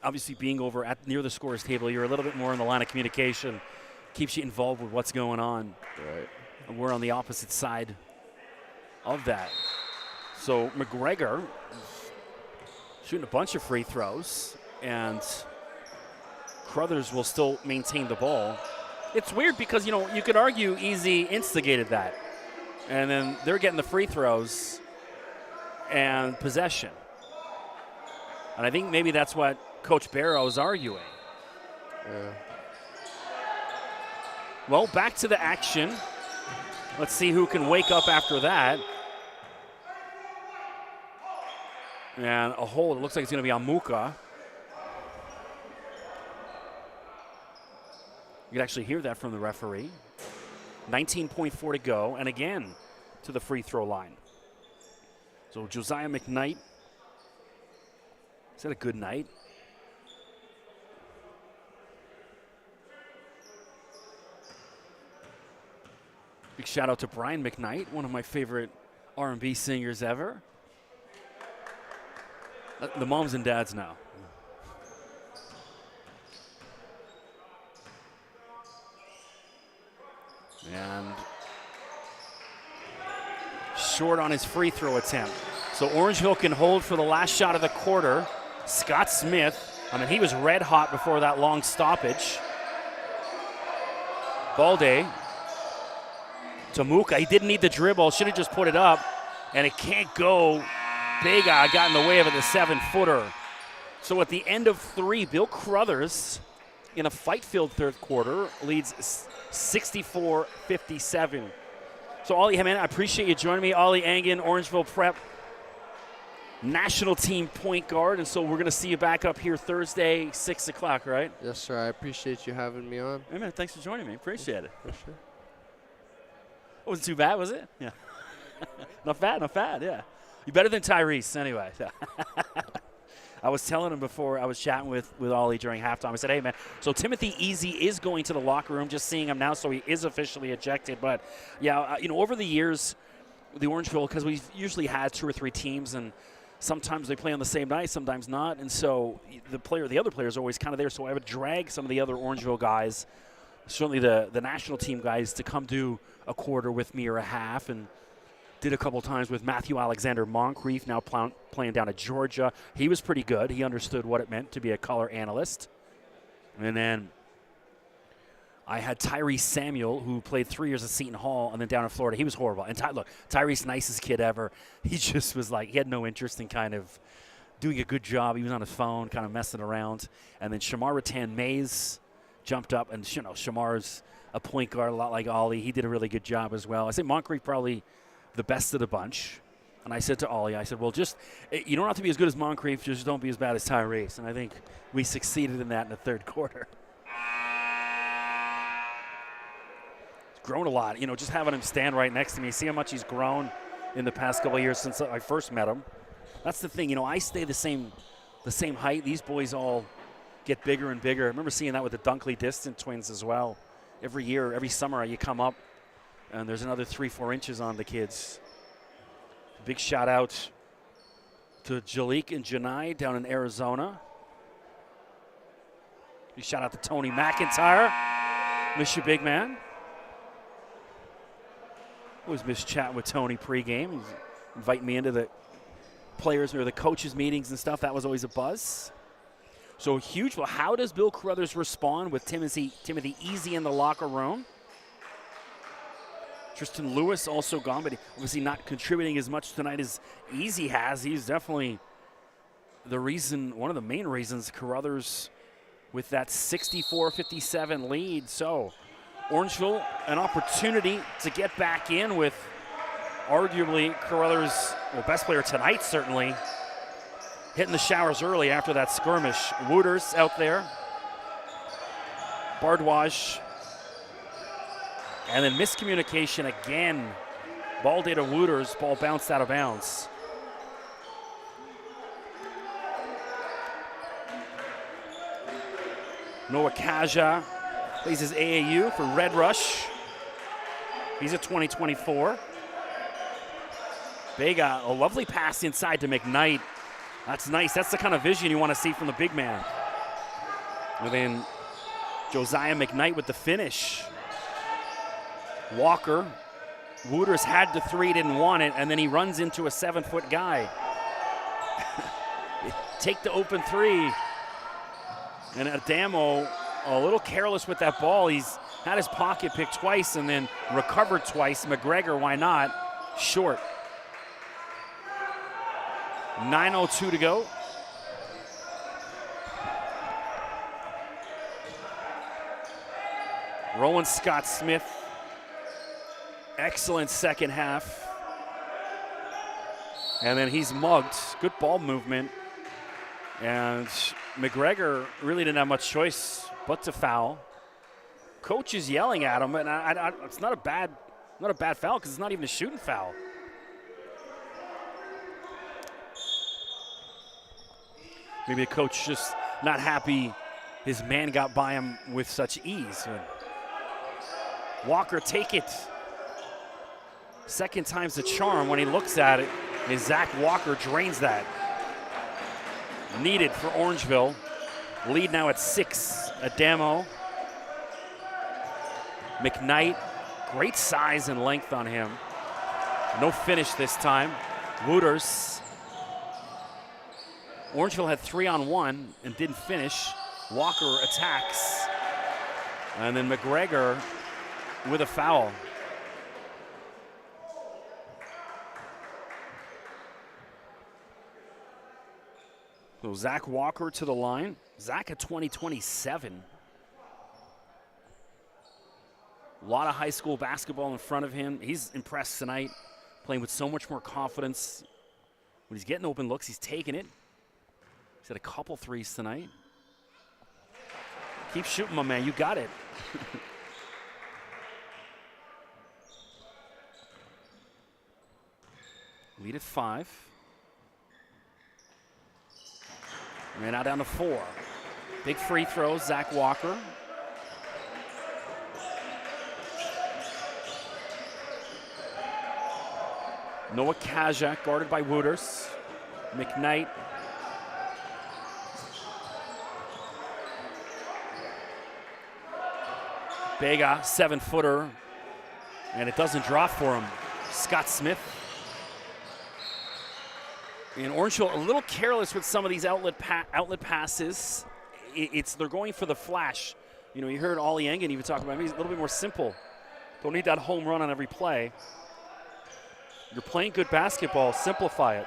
obviously being over near the scores table, you're a little bit more in the line of communication. Keeps you involved with what's going on.
Right.
And we're on the opposite side of that. So McGregor shooting a bunch of free throws, and Crothers will still maintain the ball. It's weird because, you know, you could argue Easy instigated that. And then they're getting the free throws and possession. And I think maybe that's what Coach Barrow is arguing.
Yeah.
Well, back to the action. Let's see who can wake up after that. And a hold. It looks like it's going to be on Muka. You can actually hear that from the referee. 19.4 to go. And again, to the free throw line. So Josiah McKnight. Is that a good night? Big shout out to Brian McKnight, one of my favorite R&B singers ever. The moms and dads now. And short on his free throw attempt. So Orangeville can hold for the last shot of the quarter. Scott Smith, I mean, he was red hot before that long stoppage. Balde to Muka. He didn't need the dribble, should have just put it up, and it can't go. Big got in the way of it, the 7-footer. So at the end of 3, Bill Crothers in a fight-filled third quarter leads 64-57. So Ollie, hey man, I appreciate you joining me. Ollie Angan, Orangeville Prep national team point guard, and so we're going to see you back up here Thursday, 6 o'clock, right?
Yes, sir. I appreciate you having me on.
Hey man, thanks for joining me. Appreciate it.
For sure.
It wasn't too bad, was it? Yeah. Not bad, yeah. You're better than Tyrese, anyway. I was telling him before I was chatting with Ollie during halftime. I said, hey, man, so Timothy Easy is going to the locker room, just seeing him now, so he is officially ejected. But, yeah, you know, over the years, the Orangeville, because we usually had 2 or 3 teams, and sometimes they play on the same night, sometimes not. And so the other players are always kind of there. So I would drag some of the other Orangeville guys, certainly the national team guys, to come do a quarter with me or a half, and did a couple times with Matthew Alexander Moncrief, now playing down at Georgia. He was pretty good. He understood what it meant to be a color analyst. And then I had Tyrese Samuel, who played 3 years at Seton Hall and then down in Florida. He was horrible. And look, Tyrese, nicest kid ever. He just was like, he had no interest in kind of doing a good job. He was on his phone, kind of messing around. And then Shamar Rattan-Mays jumped up, and you know, Shamar's a point guard, a lot like Ollie. He did a really good job as well. I say Moncrief probably the best of the bunch. And I said to Ollie, I said, well, just, you don't have to be as good as Moncrief, just don't be as bad as Tyrese. And I think we succeeded in that in the third quarter. He's grown a lot, you know, just having him stand right next to me, see how much he's grown in the past couple of years since I first met him. That's the thing, you know, I stay the same height. These boys all get bigger and bigger. I remember seeing that with the Dunkley Distant twins as well. Every year, every summer, you come up, and there's another 3-4 inches on the kids. Big shout out to Jalik and Janai down in Arizona. Big shout out to Tony McIntyre. Miss you, big man. Always miss chatting with Tony pregame. He's inviting me into the players or the coaches meetings and stuff. That was always a buzz. So huge. Well, how does Bill Crothers respond with Timothy Easy in the locker room? Tristan Lewis also gone, but obviously not contributing as much tonight as Easy has. He's definitely the reason, one of the main reasons, Crothers with that 64-57 lead. So Orangeville an opportunity to get back in with arguably Crothers, well, best player tonight certainly, hitting the showers early after that skirmish. Wooters out there. Bardwaj. And then miscommunication again. Ball data Wooters, ball bounced out of bounds. Noah Kaja plays his AAU for Red Rush. He's a 2024. Vega, a lovely pass inside to McKnight. That's nice. That's the kind of vision you want to see from the big man. And then Josiah McKnight with the finish. Walker. Wooters had the three, didn't want it, and then he runs into a 7-foot guy. Take the open three. And Adamo, a little careless with that ball. He's had his pocket picked twice and then recovered twice. McGregor, why not? Short. 9:02 to go. Rowan Scott Smith, excellent second half. And then he's mugged. Good ball movement. And McGregor really didn't have much choice but to foul. Coach is yelling at him, and it's not a bad foul because it's not even a shooting foul. Maybe the coach just not happy his man got by him with such ease. Walker, take it. Second time's the charm when he looks at it, and Zach Walker drains that. Needed for Orangeville. Lead now at 6. Adamo. McKnight, great size and length on him. No finish this time. Wooters. Orangeville had 3-on-1 and didn't finish. Walker attacks. And then McGregor with a foul. So Zach Walker to the line. Zach at 2027. A lot of high school basketball in front of him. He's impressed tonight, playing with so much more confidence. When he's getting open looks, he's taking it. He's had a couple threes tonight. Keep shooting, my man. You got it. Lead at 5. We're now down to 4. Big free throw, Zach Walker. Noah Kajak guarded by Wooters. McKnight. Vega, 7-footer, and it doesn't drop for him. Scott Smith. And Orangeville a little careless with some of these outlet passes. They're going for the flash. You know, you heard Ollie Engen even talk about it. He's a little bit more simple. Don't need that home run on every play. You're playing good basketball, simplify it.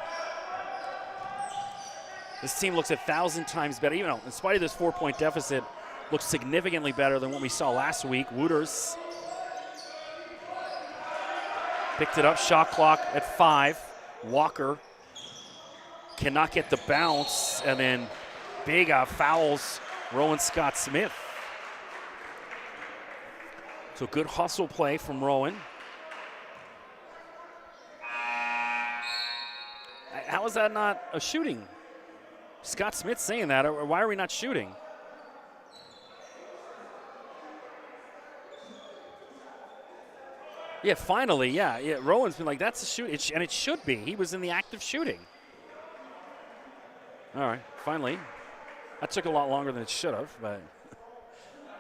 This team looks 1,000 times better. Even though, in spite of this 4-point deficit, looks significantly better than what we saw last week. Wooters picked it up, shot clock at 5. Walker cannot get the bounce, and then Vega fouls Rowan Scott Smith. So good hustle play from Rowan. How is that not a shooting? Scott Smith saying that, or why are we not shooting? Yeah, finally, yeah. Rowan's been like, that's a shoot, and it should be. He was in the act of shooting. All right, finally. That took a lot longer than it should have, but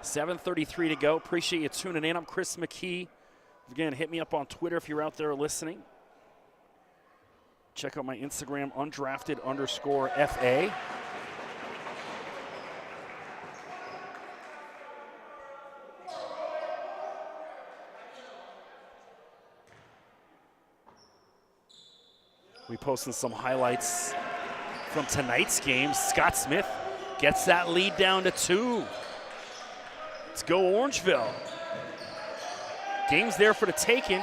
7:33 to go. Appreciate you tuning in. I'm Chris McKee. Again, hit me up on Twitter if you're out there listening. Check out my Instagram, undrafted_FA. We posted some highlights from tonight's game. Scott Smith gets that lead down to 2. Let's go Orangeville. game's there for the taking.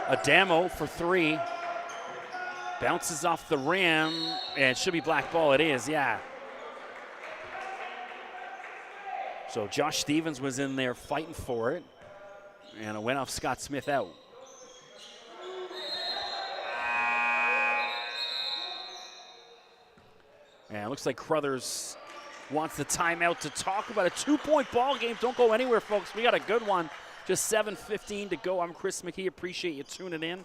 Adamo for 3. Bounces off the rim, and it should be black ball. It is, yeah. So Josh Stevens was in there fighting for it, and it went off Scott Smith out. And it looks like Crothers wants the timeout to talk about a 2-point ball game. Don't go anywhere, folks. We got a good one. Just 7:15 to go. I'm Chris McKee. Appreciate you tuning in.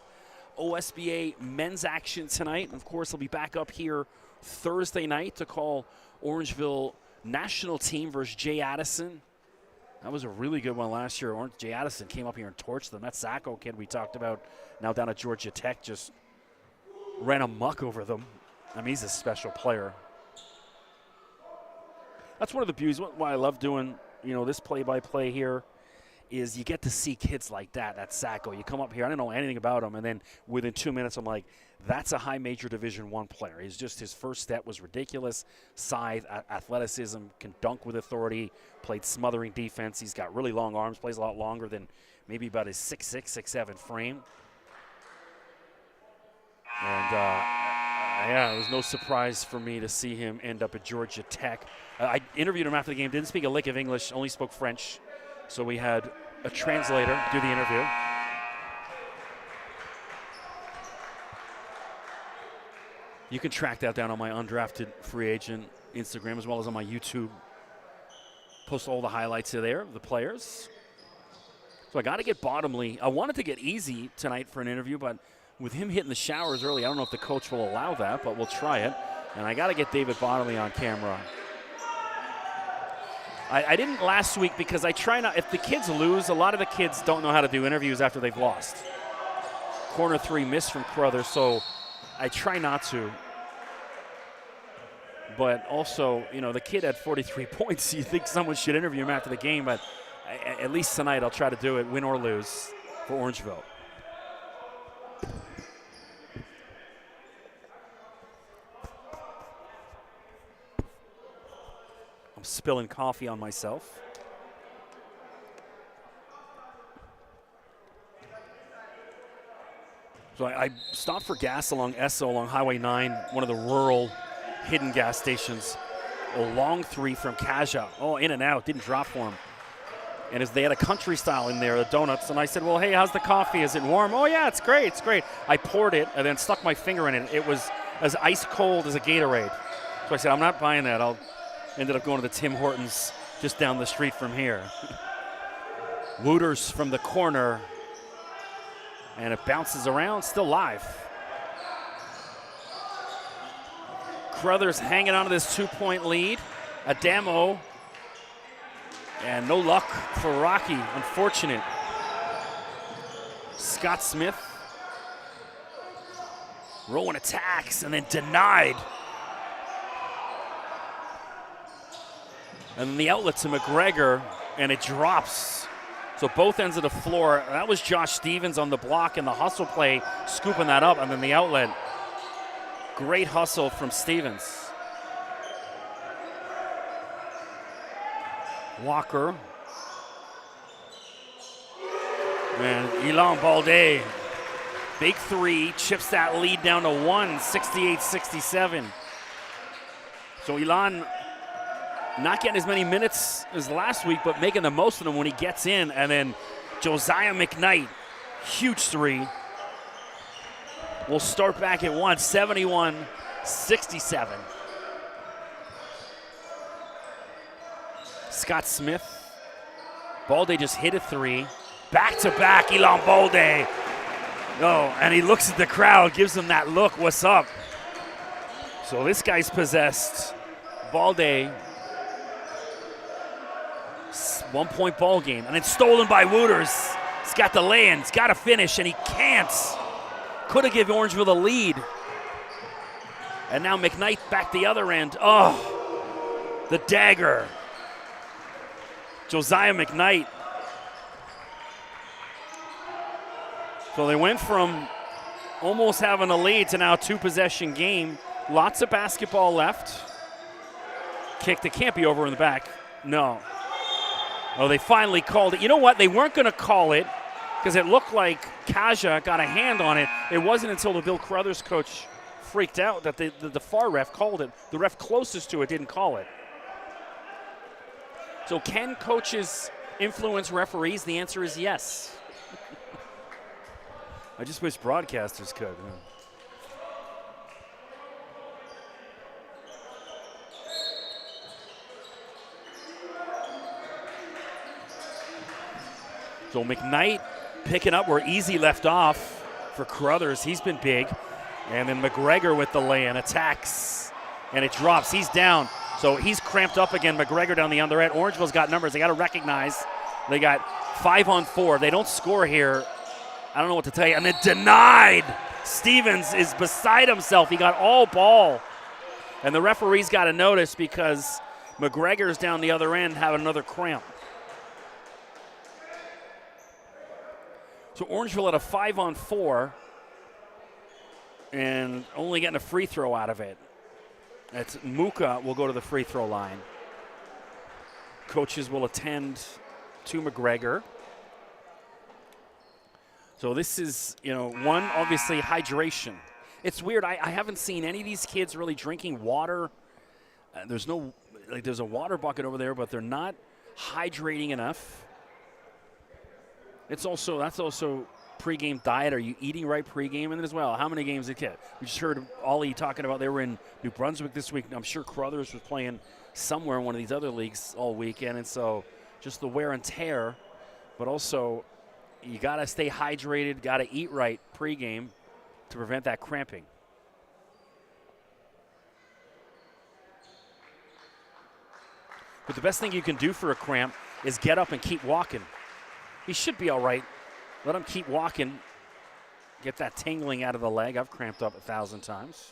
OSBA men's action tonight. And of course, I'll be back up here Thursday night to call Orangeville national team versus Jay Addison. That was a really good one last year. Jay Addison came up here and torched them. That Sacco kid we talked about, now down at Georgia Tech, just ran amok over them. I mean, he's a special player. That's one of the beauties, why I love doing, this play-by-play here, is you get to see kids like that Sacco. You come up here, I don't know anything about him, and then within 2 minutes I'm like, that's a high major Division I player. His first step was ridiculous. Size, athleticism, can dunk with authority, played smothering defense. He's got really long arms, plays a lot longer than maybe about his 6'6", 6'7" frame. And yeah, it was no surprise for me to see him end up at Georgia Tech. I interviewed him after the game, didn't speak a lick of English, only spoke French. So we had a translator do the interview. You can track that down on my undrafted free agent Instagram as well as on my YouTube. Post all the highlights there of the players. So I got to get Bottomley. I wanted to get Easy tonight for an interview, but with him hitting the showers early, I don't know if the coach will allow that, but we'll try it. And I got to get David Bottomley on camera. I didn't last week because I try not, if the kids lose, a lot of the kids don't know how to do interviews after they've lost. Corner 3 missed from Crothers, so I try not to. But also, the kid had 43 points. You think someone should interview him after the game, but at least tonight I'll try to do it, win or lose, for Orangeville. I'm spilling coffee on myself. So I stopped for gas along Esso, along Highway 9, one of the rural hidden gas stations. A long 3 from Kaja. Oh, in and out, didn't drop for him. And as they had a country style in there, the donuts, and I said, well, hey, how's the coffee? Is it warm? Oh, yeah, it's great, it's great. I poured it and then stuck my finger in it. It was as ice cold as a Gatorade. So I said, I'm not buying that. Ended up going to the Tim Hortons just down the street from here. Wooters from the corner. And it bounces around, still live. Crothers hanging on to this 2-point lead. Adamo. And no luck for Rocky, unfortunate. Scott Smith. Rowan attacks and then denied. And then the outlet to McGregor, and it drops. So both ends of the floor. That was Josh Stevens on the block and the hustle play, scooping that up, and then the outlet. Great hustle from Stevens. Walker. And Ilan Balde. Big 3, chips that lead down to 1, 68-67. So Ilan not getting as many minutes as last week, but making the most of them when he gets in. And then Josiah McKnight, huge 3. We'll start back at 1, 71-67. Scott Smith. Balde just hit a 3. Back-to-back, Ilan Balde. Oh, and he looks at the crowd, gives them that look, what's up? So this guy's possessed. Balde. 1-point ball game, and it's stolen by Wooters. He's got the lay-in, he's got to finish, and he can't. Could have given Orangeville the lead. And now McKnight back the other end. Oh, the dagger. Josiah McKnight. So they went from almost having a lead to now 2-possession game. Lots of basketball left. Kicked, it can't be over in the back. No. Oh, they finally called it. You know what? They weren't going to call it because it looked like Kaja got a hand on it. It wasn't until the Bill Crothers coach freaked out that the far ref called it. The ref closest to it didn't call it. So can coaches influence referees? The answer is yes. I just wish broadcasters could. So McKnight picking up where Easy left off for Crothers. He's been big. And then McGregor with the lay-in attacks. And it drops. He's down. So he's cramped up again. McGregor down the other end. Orangeville's got numbers. They got to recognize. They got 5-on-4. If they don't score here, I don't know what to tell you. And then denied. Stevens is beside himself. He got all ball. And the referee's got to notice because McGregor's down the other end having another cramp. So Orangeville at a 5-on-4 and only getting a free throw out of it. That's Muka will go to the free throw line. Coaches will attend to McGregor. So this is, one, obviously hydration. It's weird. I haven't seen any of these kids really drinking water. There's a water bucket over there, but they're not hydrating enough. That's also pregame diet. Are you eating right pregame? And then as well, how many games did kid? We just heard Ollie talking about they were in New Brunswick this week. I'm sure Crothers was playing somewhere in one of these other leagues all weekend. And so just the wear and tear, but also you got to stay hydrated, got to eat right pregame to prevent that cramping. But the best thing you can do for a cramp is get up and keep walking. He should be all right. Let him keep walking. Get that tingling out of the leg. I've cramped up 1,000 times.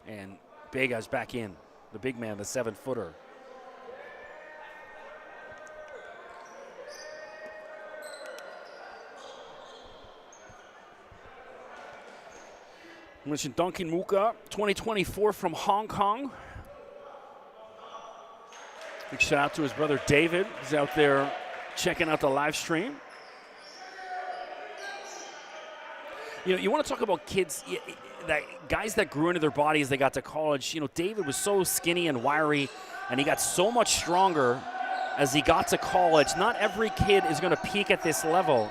And Vega's back in. The big man, the 7-footer. I mentioned Duncan Muka, 2024 from Hong Kong. Big shout out to his brother David. He's out there checking out the live stream. You want to talk about kids, guys that grew into their body as they got to college. David was so skinny and wiry, and he got so much stronger as he got to college. Not every kid is going to peak at this level.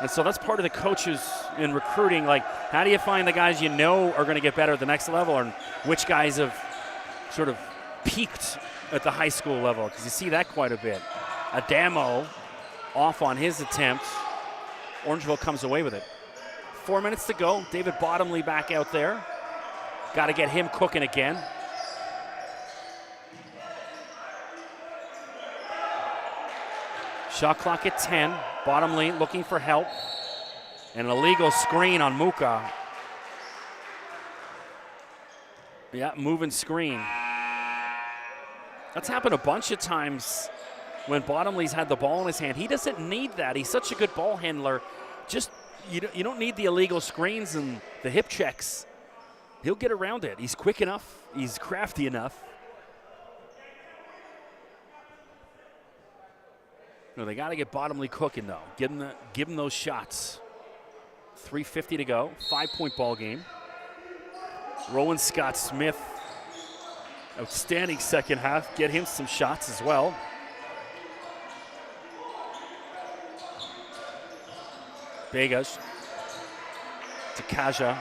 And so that's part of the coaches in recruiting. Like, how do you find the guys are going to get better at the next level, and which guys have sort of peaked at the high school level? Because you see that quite a bit. Adamo off on his attempt. Orangeville comes away with it. 4 minutes to go. David Bottomley back out there. Got to get him cooking again. Shot clock at 10. Bottomley looking for help. And an illegal screen on Muka. Yeah, moving screen. That's happened a bunch of times when Bottomley's had the ball in his hand. He doesn't need that. He's such a good ball handler. Just you don't need the illegal screens and the hip checks. He'll get around it. He's quick enough. He's crafty enough. No, they got to get Bottomley cooking though. Give him those shots. 3:50 to go. 5-point ball game. Rowan Scott Smith. Outstanding second half. Get him some shots as well. Vegas to Kaja.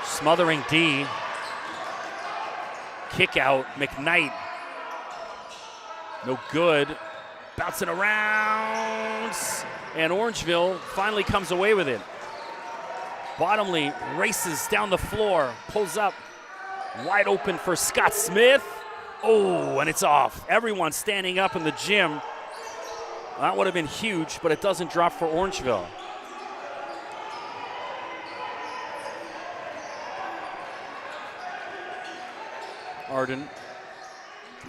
Smothering D. Kick out. McKnight. No good. Bouncing around. And Orangeville finally comes away with it. Bottomley races down the floor, pulls up, wide open for Scott Smith. Oh, and it's off. Everyone standing up in the gym. That would have been huge, but it doesn't drop for Orangeville. Arden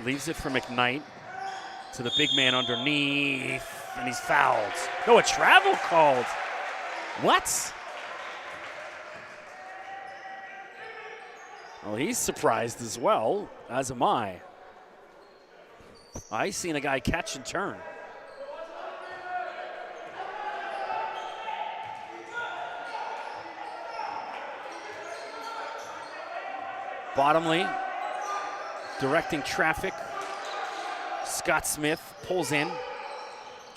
leaves it for McKnight to the big man underneath, and he's fouled. No, a travel called. What? Well, he's surprised as well, as am I. I seen a guy catch and turn. Bottomley directing traffic. Scott Smith pulls in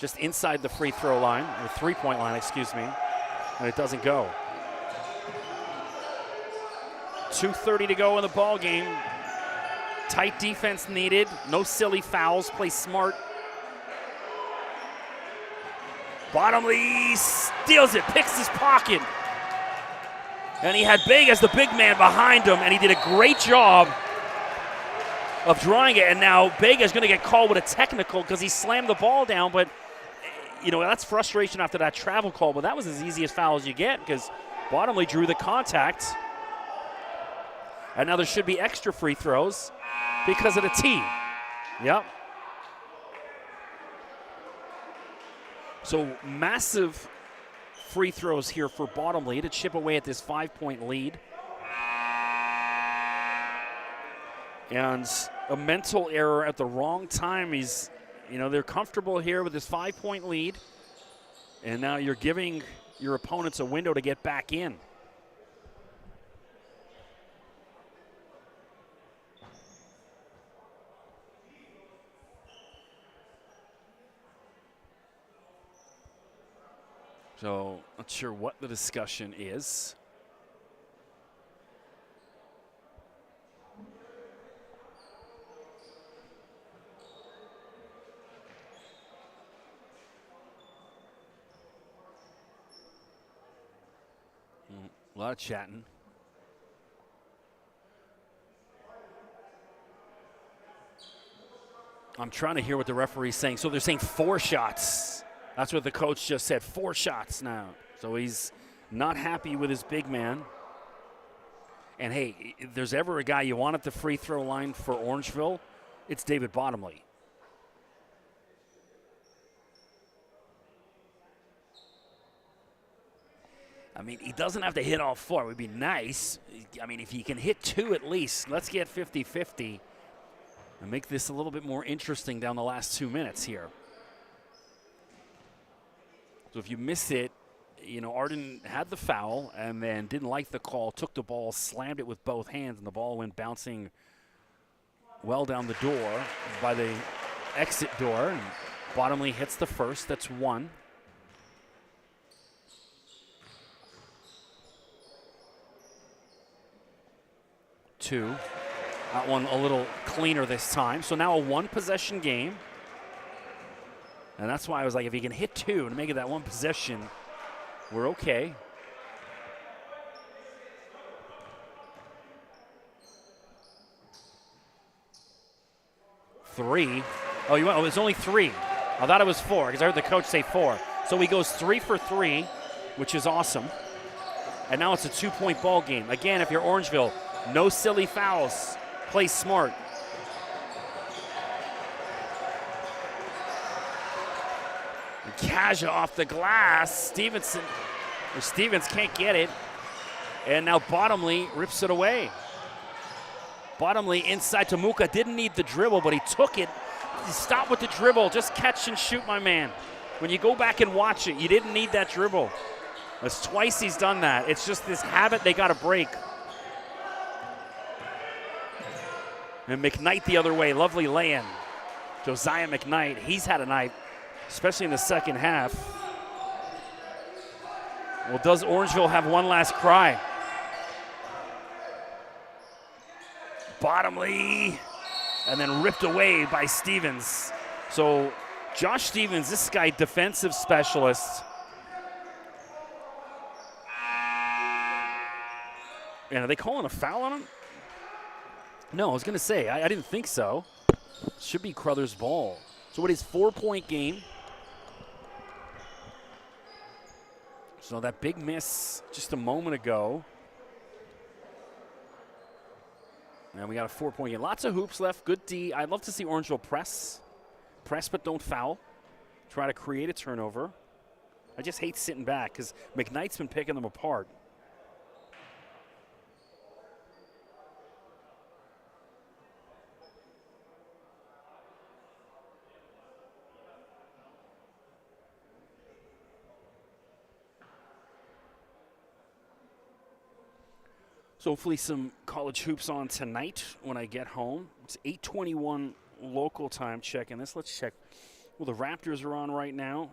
just inside the free throw line, or 3-point line, excuse me, and it doesn't go. 2:30 to go in the ball game. Tight defense needed. No silly fouls. Play smart. Bottomley steals it, picks his pocket. And he had Big as the big man behind him, and he did a great job of drawing it. And now Big is going to get called with a technical because he slammed the ball down. But, you know, that's frustration after that travel call. But that was as easy as foul as you get because Bottomley drew the contact. And now there should be extra free throws because of the tee. Yep. So massive free throws here for Bottomley to chip away at this 5-point lead. And a mental error at the wrong time. They're comfortable here with this 5-point lead. And now you're giving your opponents a window to get back in. So, not sure what the discussion is. A lot of chatting. I'm trying to hear what the referee's saying. So they're saying 4 shots. That's what the coach just said, 4 shots now. So he's not happy with his big man. And hey, if there's ever a guy you want at the free throw line for Orangeville, it's David Bottomley. I mean, he doesn't have to hit all 4. It would be nice. I mean, if he can hit 2 at least, let's get 50-50 and make this a little bit more interesting down the last 2 minutes here. So if you miss it, Arden had the foul and then didn't like the call, took the ball, slammed it with both hands, and the ball went bouncing well down the door by the exit door. And Bottomley hits the first. That's 1. Two. That one a little cleaner this time. So now a 1-possession game. And that's why I was like, if he can hit 2 and make it that 1 possession, we're okay. Three. Oh, it's only 3. I thought it was 4 because I heard the coach say 4. So he goes 3 for 3, which is awesome. And now it's a 2-point ball game. Again, if you're Orangeville, no silly fouls. Play smart. Kaja off the glass. Stevens can't get it. And now Bottomley rips it away. Bottomley inside to Muka. Didn't need the dribble, but he took it. Stop with the dribble. Just catch and shoot, my man. When you go back and watch it, you didn't need that dribble. That's twice he's done that. It's just this habit they got to break. And McKnight the other way. Lovely lay-in. Josiah McKnight. He's had a night, especially in the second half. Well, does Orangeville have one last cry? Bottomley, and then ripped away by Stevens. So Josh Stevens, this guy, defensive specialist. And are they calling a foul on him? No, I was going to say, I didn't think so. Should be Crothers' ball. So it is 4-point game. So that big miss just a moment ago. And we got a 4-point game. Lots of hoops left. Good D. I'd love to see Orangeville press. Press but don't foul. Try to create a turnover. I just hate sitting back because McKnight's been picking them apart. So hopefully some college hoops on tonight when I get home. It's 8:21 local time. Checking this. Let's check. Well, the Raptors are on right now,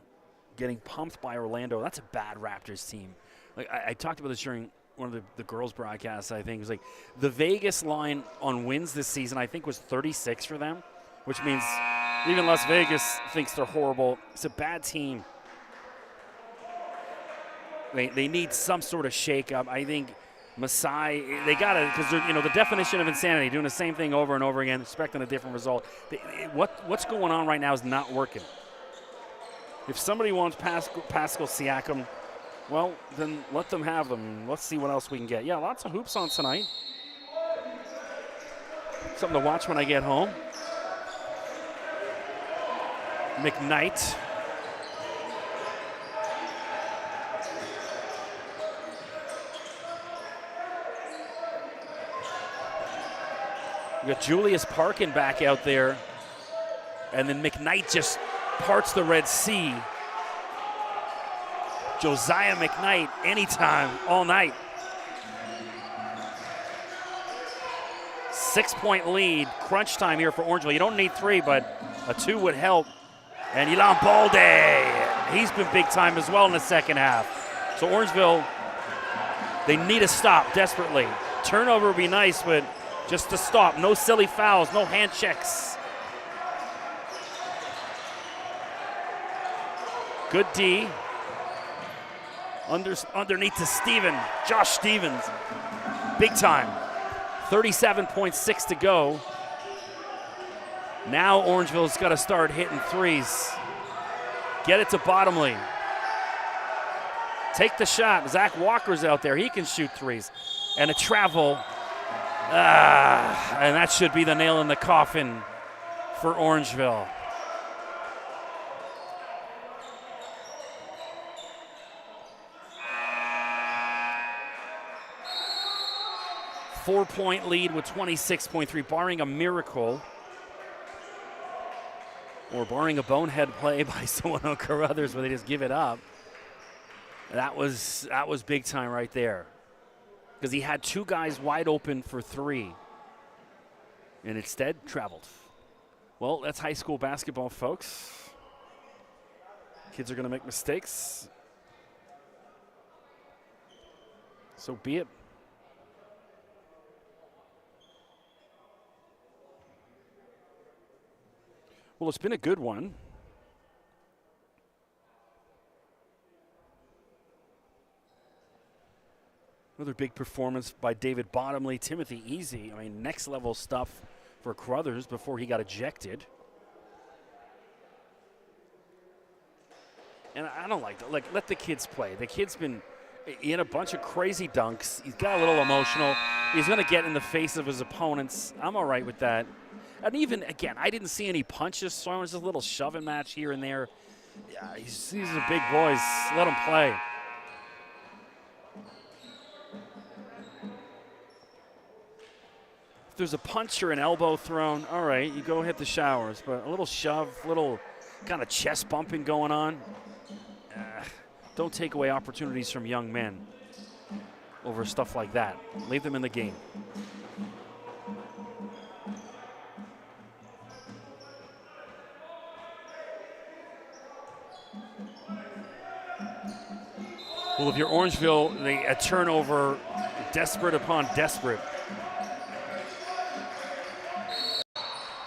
getting pumped by Orlando. That's a bad Raptors team. Like I talked about this during one of the girls' broadcasts, I think. It was like the Vegas line on wins this season, I think, was 36 for them, which means even Las Vegas thinks they're horrible. It's a bad team. They need some sort of shakeup. I think Masai, they got to, because they're, the definition of insanity, doing the same thing over and over again, expecting a different result. What's going on right now is not working. If somebody wants Pascal Siakam, well, then let them have them. Let's see what else we can get. Yeah, lots of hoops on tonight. Something to watch when I get home. McKnight. We got Julius Parkin back out there. And then McKnight just parts the Red Sea. Josiah McKnight, anytime, all night. 6-point lead, crunch time here for Orangeville. You don't need 3, but a 2 would help. And Ilan Balde, he's been big time as well in the second half. So Orangeville, they need a stop desperately. Turnover would be nice, but just to stop. No silly fouls, no hand checks. Good D. Underneath to Josh Stevens. Big time. 37.6 to go. Now Orangeville's got to start hitting threes. Get it to Bottomley. Take the shot. Zach Walker's out there. He can shoot threes. And a travel. And that should be the nail in the coffin for Orangeville. Four-point lead with 26.3, barring a miracle or barring a bonehead play by someone on Crothers where they just give it up. That was big time right there, because he had 2 guys wide open for 3 and instead traveled. Well, that's high school basketball, folks. Kids are going to make mistakes. So be it. Well, it's been a good one. Another big performance by David Bottomley, Timothy Easy. I mean, next level stuff for Crothers before he got ejected. And I don't like that. Like, let the kids play. The kid's been in a bunch of crazy dunks. He's got a little emotional. He's going to get in the face of his opponents. I'm all right with that. And even, again, I didn't see any punches, so it was just a little shoving match here and there. Yeah, these are big boys. Let them play. If there's a punch or an elbow thrown, all right, you go hit the showers. But a little shove, little kind of chest bumping going on. Don't take away opportunities from young men over stuff like that. Leave them in the game. Well, if you're Orangeville, a turnover, desperate upon desperate.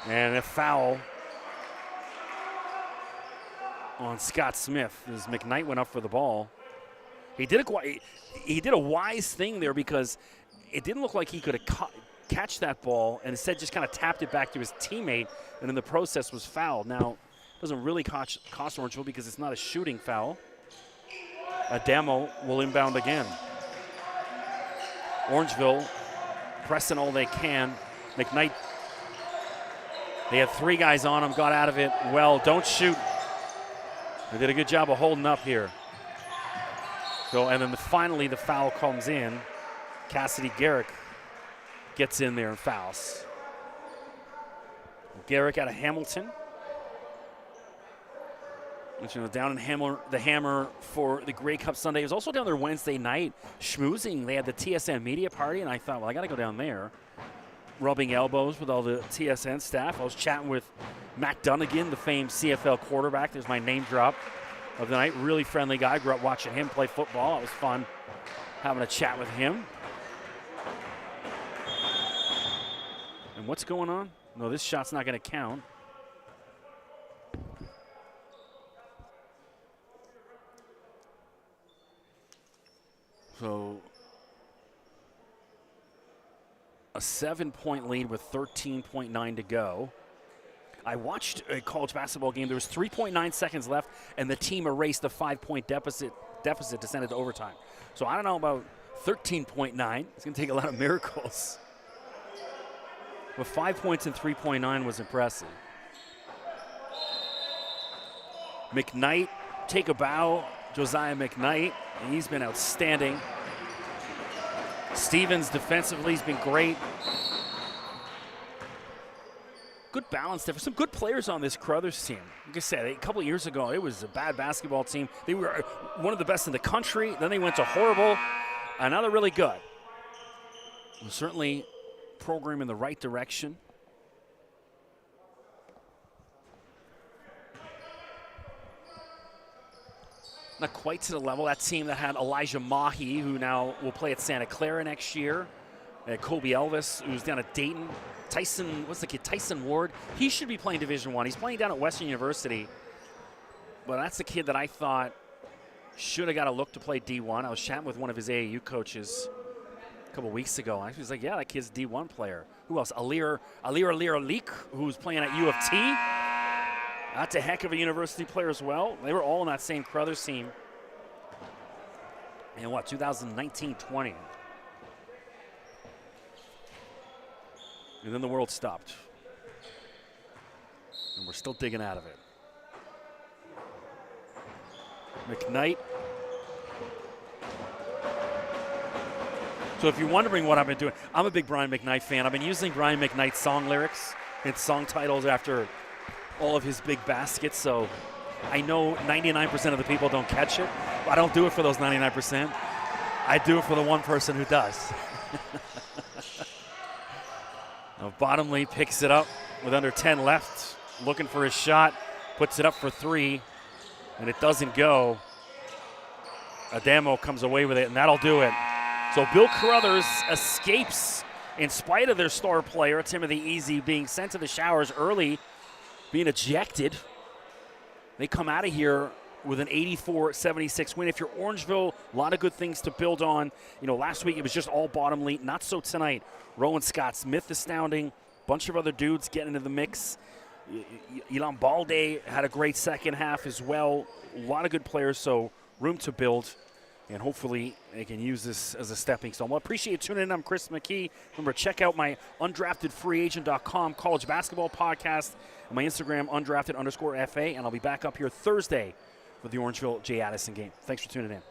And a foul on Scott Smith as McKnight went up for the ball. He did a wise thing there, because it didn't look like he could catch that ball, and instead just kind of tapped it back to his teammate, and in the process was fouled. Now, it doesn't really cost Orangeville because it's not a shooting foul. Adamo will inbound again. Orangeville pressing all they can. McKnight, they had 3 guys on him, got out of it. Well, don't shoot. They did a good job of holding up here. So, and then finally the foul comes in. Cassidy Garrick gets in there and fouls. Garrick out of Hamilton. Which, down in the Hammer for the Grey Cup Sunday. It was also down there Wednesday night, schmoozing. They had the TSN media party, and I thought, well, I got to go down there. Rubbing elbows with all the TSN staff. I was chatting with Matt Dunnigan, the famed CFL quarterback. There's my name drop of the night. Really friendly guy. Grew up watching him play football. It was fun having a chat with him. And what's going on? No, this shot's not going to count. So a 7-point lead with 13.9 to go. I watched a college basketball game. There was 3.9 seconds left, and the team erased the 5-point deficit to send it to overtime. So I don't know about 13.9. It's going to take a lot of miracles. But 5 points in 3.9 was impressive. McKnight, take a bow. Josiah McKnight, and he's been outstanding. Stevens defensively has been great. Good balance there for some good players on this Crothers team. Like I said, a couple of years ago, it was a bad basketball team. They were one of the best in the country. Then they went to horrible, and now they're really good. Well, certainly program in the right direction. Not quite to the level. That team that had Elijah Mahi, who now will play at Santa Clara next year. Kobe Elvis, who's down at Dayton. Tyson, what's the kid? Tyson Ward. He should be playing Division I. He's playing down at Western University. But that's the kid that I thought should have got a look to play D1. I was chatting with one of his AAU coaches a couple weeks ago. And he was like, yeah, that kid's a D1 player. Who else? Alir Leak, who's playing at U of T. That's a heck of a university player as well. They were all on that same Crothers team. And what, 2019-20. And then the world stopped. And we're still digging out of it. McKnight. So if you're wondering what I've been doing, I'm a big Brian McKnight fan. I've been using Brian McKnight's song lyrics and song titles after all of his big baskets, so I know 99% of the people don't catch it. But I don't do it for those 99%. I do it for the one person who does. Now Bottomley picks it up with under 10 left, looking for his shot, puts it up for 3, and it doesn't go. Adamo comes away with it, and that'll do it. So Bill Crothers escapes in spite of their star player, Timothy Easy, being sent to the showers early, being ejected. They come out of here with an 84-76 win. If you're Orangeville, a lot of good things to build on. Last week it was just all Bottomley. Not so tonight. Rowan Scott-Smith astounding. Bunch of other dudes getting into the mix. Ilan Balde had a great second half as well. A lot of good players, so room to build. And hopefully they can use this as a stepping stone. Well, I appreciate you tuning in. I'm Chris McKee. Remember, check out my undraftedfreeagent.com college basketball podcast and my Instagram, undrafted_FA. And I'll be back up here Thursday for the Orangeville J. Addison game. Thanks for tuning in.